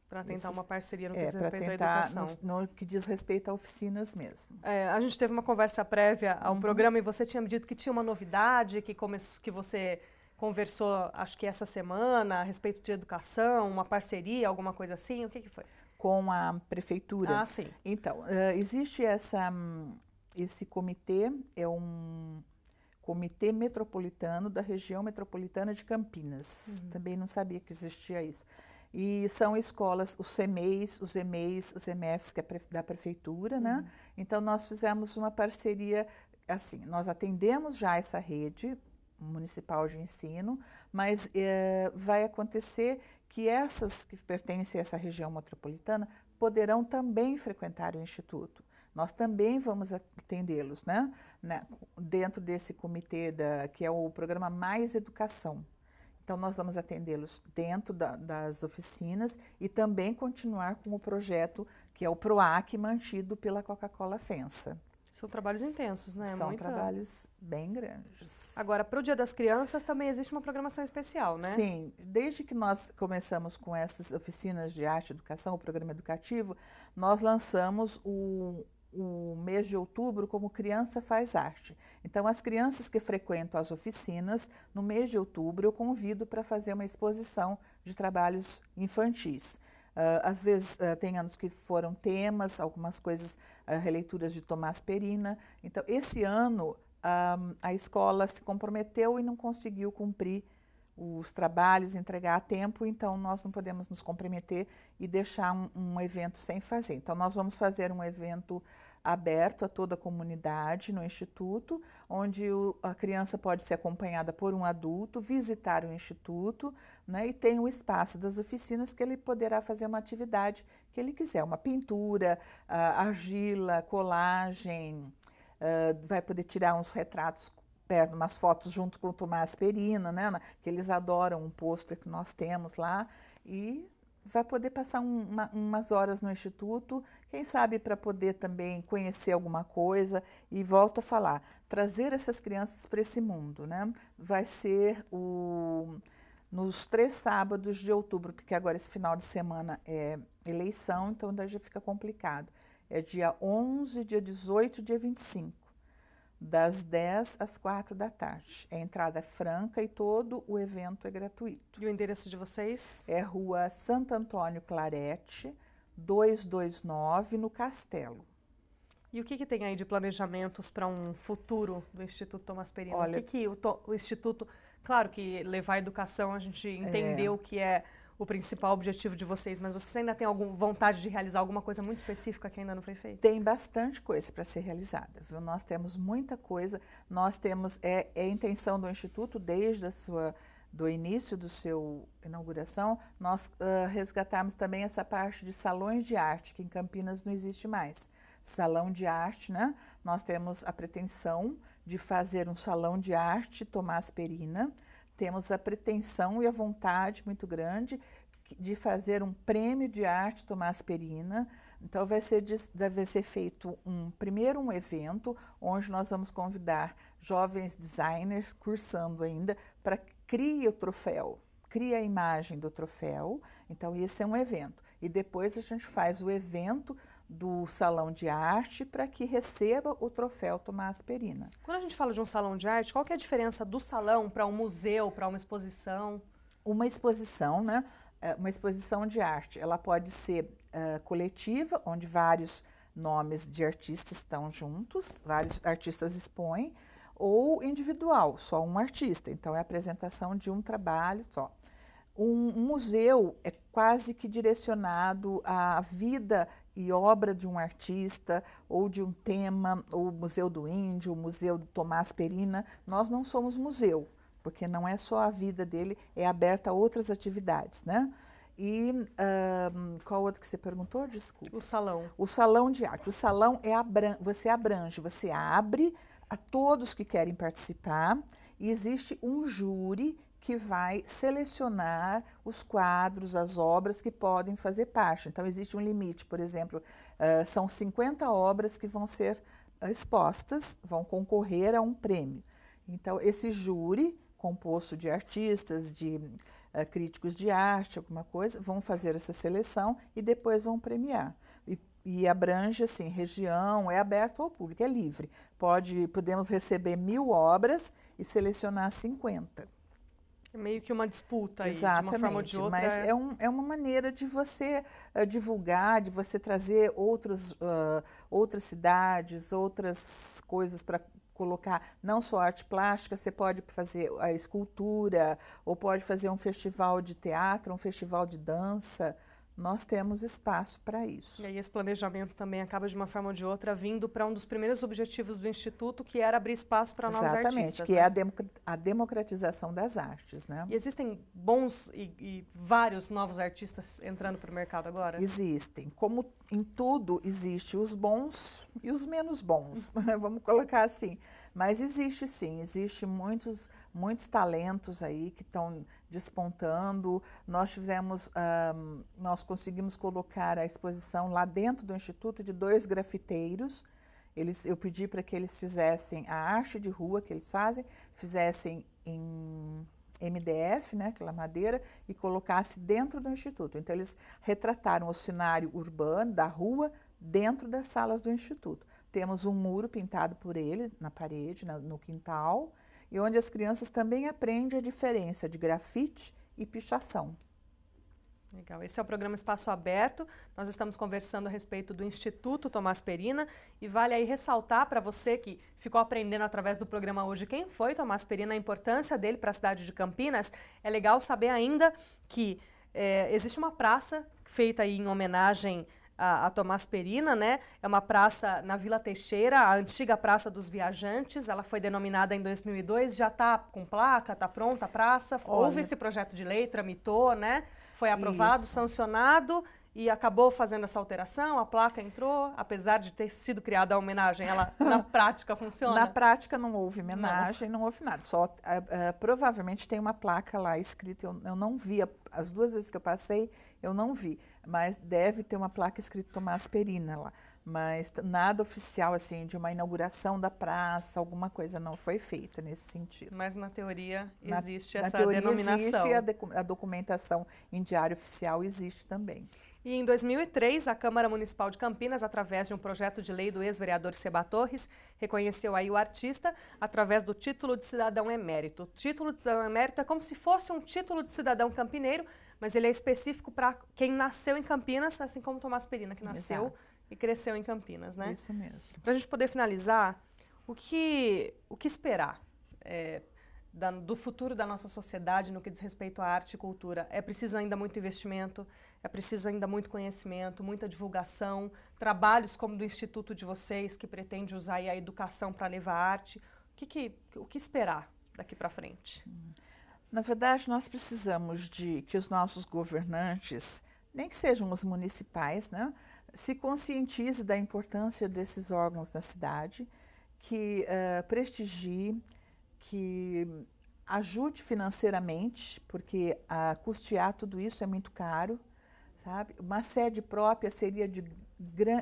Para tentar uma parceria no que diz respeito à educação. No que diz respeito a oficinas mesmo. A gente teve uma conversa prévia ao programa e você tinha me dito que tinha uma novidade, que você conversou, acho que essa semana, a respeito de educação, uma parceria, alguma coisa assim. O que foi? Com a prefeitura. Ah, sim. Então, existe esse comitê, é um comitê metropolitano da região metropolitana de Campinas. Também não sabia que existia isso. E são escolas, os CEMEIs, os EMEIs, os EMEFs, que é da prefeitura, né? Então, nós fizemos uma parceria, assim, nós atendemos já essa rede municipal de ensino, mas vai acontecer que essas que pertencem a essa região metropolitana poderão também frequentar o Instituto. Nós também vamos atendê-los, né? Dentro desse comitê, que é o programa Mais Educação. Então, nós vamos atendê-los dentro das oficinas e também continuar com o projeto, que é o PROAC, mantido pela Coca-Cola FENSA. São trabalhos intensos, né? São trabalhos bem grandes. Agora, para o Dia das Crianças também existe uma programação especial, né? Sim, desde que nós começamos com essas oficinas de arte e educação, o programa educativo, nós lançamos o mês de outubro como Criança Faz Arte. Então, as crianças que frequentam as oficinas, no mês de outubro, eu convido para fazer uma exposição de trabalhos infantis. Às vezes tem anos que foram temas, algumas coisas, releituras de Tomás Perina. Então, esse ano a escola se comprometeu e não conseguiu cumprir os trabalhos, entregar a tempo, então nós não podemos nos comprometer e deixar um evento sem fazer. Então, nós vamos fazer um evento aberto a toda a comunidade no Instituto, onde a criança pode ser acompanhada por um adulto, visitar o Instituto, né, e tem o espaço das oficinas que ele poderá fazer uma atividade que ele quiser, uma pintura, argila, colagem, vai poder tirar uns retratos, umas fotos junto com o Tomás Perina, né, que eles adoram, um pôster que nós temos lá, e vai poder passar umas horas no Instituto, quem sabe para poder também conhecer alguma coisa. E volto a falar, trazer essas crianças para esse mundo, né? Vai ser nos 3 sábados de outubro, porque agora esse final de semana é eleição, então daí já fica complicado. É dia 11, dia 18, dia 25. Das 10 às 4 da tarde. É entrada franca e todo o evento é gratuito. E o endereço de vocês? É Rua Santo Antônio Clarete, 229, no Castelo. E o que tem aí de planejamentos para um futuro do Instituto Tomás Perina? Olha, o que o Instituto... Claro que levar a educação, a gente entendeu que é o principal objetivo de vocês, mas vocês ainda têm alguma vontade de realizar alguma coisa muito específica que ainda não foi feita? Tem bastante coisa para ser realizada, viu? Nós temos muita coisa, nós temos, é a intenção do Instituto, desde do início do seu inauguração, nós resgatarmos também essa parte de salões de arte, que em Campinas não existe mais. Salão de arte, né? Nós temos a pretensão de fazer um salão de arte Tomás Perina. Temos a pretensão e a vontade muito grande de fazer um prêmio de arte Tomás Perina. Então, deve ser feito primeiro um evento, onde nós vamos convidar jovens designers, cursando ainda, para criar o troféu, cria a imagem do troféu. Então, esse é um evento. E depois a gente faz o evento do salão de arte para que receba o troféu Tomás Perina. Quando a gente fala de um salão de arte, qual que é a diferença do salão para um museu, para uma exposição? Uma exposição, né? Uma exposição de arte, ela pode ser coletiva, onde vários nomes de artistas estão juntos, vários artistas expõem, ou individual, só um artista. Então, é a apresentação de um trabalho só. Um museu é quase que direcionado à vida e obra de um artista, ou de um tema, ou o Museu do Índio, o Museu do Tomás Perina. Nós não somos museu, porque não é só a vida dele, é aberta a outras atividades, né? E qual outro que você perguntou? Desculpa. O salão. O salão de arte. O salão você abrange, você abre a todos que querem participar, e existe um júri que vai selecionar os quadros, as obras que podem fazer parte. Então, existe um limite, por exemplo, são 50 obras que vão ser expostas, vão concorrer a um prêmio. Então, esse júri, composto de artistas, de críticos de arte, alguma coisa, vão fazer essa seleção e depois vão premiar. E abrange, assim, região, é aberto ao público, é livre. Podemos receber 1000 obras e selecionar 50. É meio que uma disputa aí, exatamente, de uma forma ou de outra. Mas é uma maneira de você divulgar, de você trazer outras cidades, outras coisas para colocar, não só arte plástica, você pode fazer a escultura, ou pode fazer um festival de teatro, um festival de dança. Nós temos espaço para isso. E aí esse planejamento também acaba, de uma forma ou de outra, vindo para um dos primeiros objetivos do Instituto, que era abrir espaço para novos artistas. Exatamente, que é a democratização das artes, né? E existem bons e vários novos artistas entrando para o mercado agora? Existem. Como em tudo, existem os bons e os menos bons, vamos colocar assim. Mas existe sim, existe muitos talentos aí que estão despontando. Nós conseguimos colocar a exposição lá dentro do Instituto de 2 grafiteiros. Eu pedi para que eles fizessem a arte de rua que eles fazem, fizessem em MDF, né, aquela madeira, e colocasse dentro do Instituto. Então, eles retrataram o cenário urbano da rua dentro das salas do Instituto. Temos um muro pintado por ele na parede, no quintal, e onde as crianças também aprendem a diferença de grafite e pichação. Legal. Esse é o programa Espaço Aberto. Nós estamos conversando a respeito do Instituto Tomás Perina e vale aí ressaltar para você que ficou aprendendo através do programa hoje quem foi Tomás Perina, a importância dele para a cidade de Campinas. É legal saber ainda que existe uma praça feita aí em homenagem a Tomás Perina, né? É uma praça na Vila Teixeira, a antiga Praça dos Viajantes. Ela foi denominada em 2002, já está com placa, está pronta a praça. Houve esse projeto de lei, tramitou, né? Foi aprovado, sancionado e acabou fazendo essa alteração, a placa entrou, apesar de ter sido criada a homenagem, ela na prática funciona? Na prática não houve homenagem, não houve nada, só provavelmente tem uma placa lá escrita, eu não vi, as 2 vezes que eu passei eu não vi, mas deve ter uma placa escrita Tomás Perina lá. Mas nada oficial, assim, de uma inauguração da praça, alguma coisa não foi feita nesse sentido. Mas na teoria existe essa denominação. Na teoria existe, a documentação em diário oficial existe também. E em 2003, a Câmara Municipal de Campinas, através de um projeto de lei do ex-vereador Seba Torres, reconheceu aí o artista através do título de cidadão emérito. O título de cidadão emérito é como se fosse um título de cidadão campineiro, mas ele é específico para quem nasceu em Campinas, assim como Tomás Perina, que nasceu e cresceu em Campinas, né? Isso mesmo. Para a gente poder finalizar, o que esperar do futuro da nossa sociedade no que diz respeito à arte e cultura? É preciso ainda muito investimento, é preciso ainda muito conhecimento, muita divulgação, trabalhos como do Instituto de vocês, que pretende usar aí a educação para levar a arte. O que esperar daqui para frente? Na verdade, nós precisamos de que os nossos governantes, nem que sejam os municipais, né, se conscientize da importância desses órgãos na cidade, que prestigie, que ajude financeiramente, porque custear tudo isso é muito caro, sabe? Uma sede própria seria de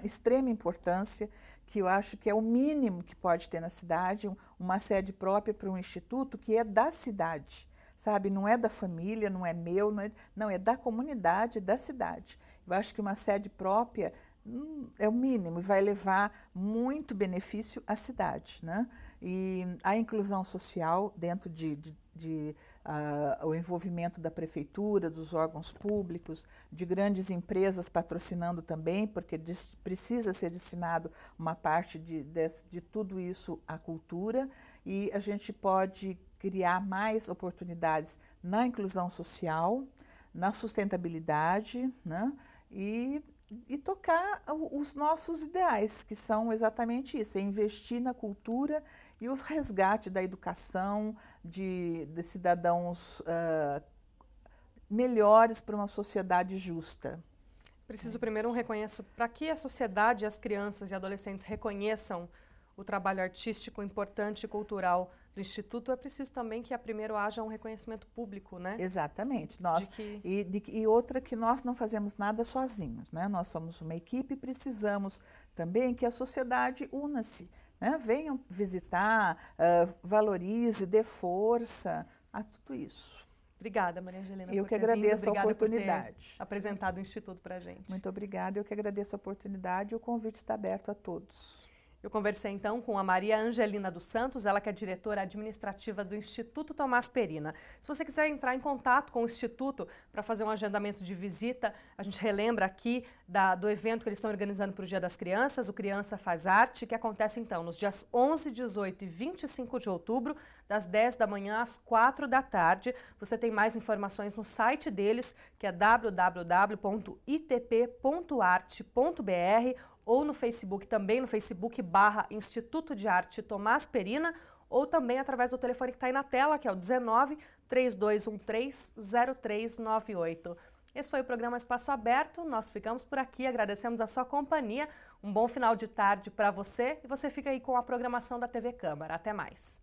extrema importância, que eu acho que é o mínimo que pode ter na cidade, uma sede própria para um instituto que é da cidade, sabe? Não é da família, não é meu, não é da comunidade, é da cidade. Eu acho que uma sede própria é o mínimo e vai levar muito benefício à cidade, né? E a inclusão social dentro o envolvimento da prefeitura, dos órgãos públicos, de grandes empresas patrocinando também, porque precisa ser destinado uma parte de tudo isso à cultura, e a gente pode criar mais oportunidades na inclusão social, na sustentabilidade, né? E tocar os nossos ideais, que são exatamente isso, é investir na cultura e os resgate da educação, de cidadãos melhores para uma sociedade justa. Preciso primeiro um reconhecimento, para que a sociedade, as crianças e adolescentes reconheçam o trabalho artístico importante e cultural do Instituto, é preciso também que primeiro haja um reconhecimento público, né? Exatamente. E outra que nós não fazemos nada sozinhos, né? Nós somos uma equipe e precisamos também que a sociedade una-se, né? Venham visitar, valorize, dê força a tudo isso. Obrigada, Maria Angelina. Eu que agradeço a oportunidade. Por ter apresentado o Instituto para a gente. Muito obrigada, eu que agradeço a oportunidade e o convite está aberto a todos. Eu conversei então com a Maria Angelina dos Santos, ela que é diretora administrativa do Instituto Tomás Perina. Se você quiser entrar em contato com o Instituto para fazer um agendamento de visita, a gente relembra aqui do evento que eles estão organizando para o Dia das Crianças, o Criança Faz Arte, que acontece então nos dias 11, 18 e 25 de outubro, das 10 da manhã às 4 da tarde. Você tem mais informações no site deles, que é www.itp.arte.br, ou no Facebook, também no Facebook/Instituto de Arte Tomás Perina, ou também através do telefone que está aí na tela, que é o 19-3213-0398. Esse foi o programa Espaço Aberto, nós ficamos por aqui, agradecemos a sua companhia, um bom final de tarde para você e você fica aí com a programação da TV Câmara. Até mais!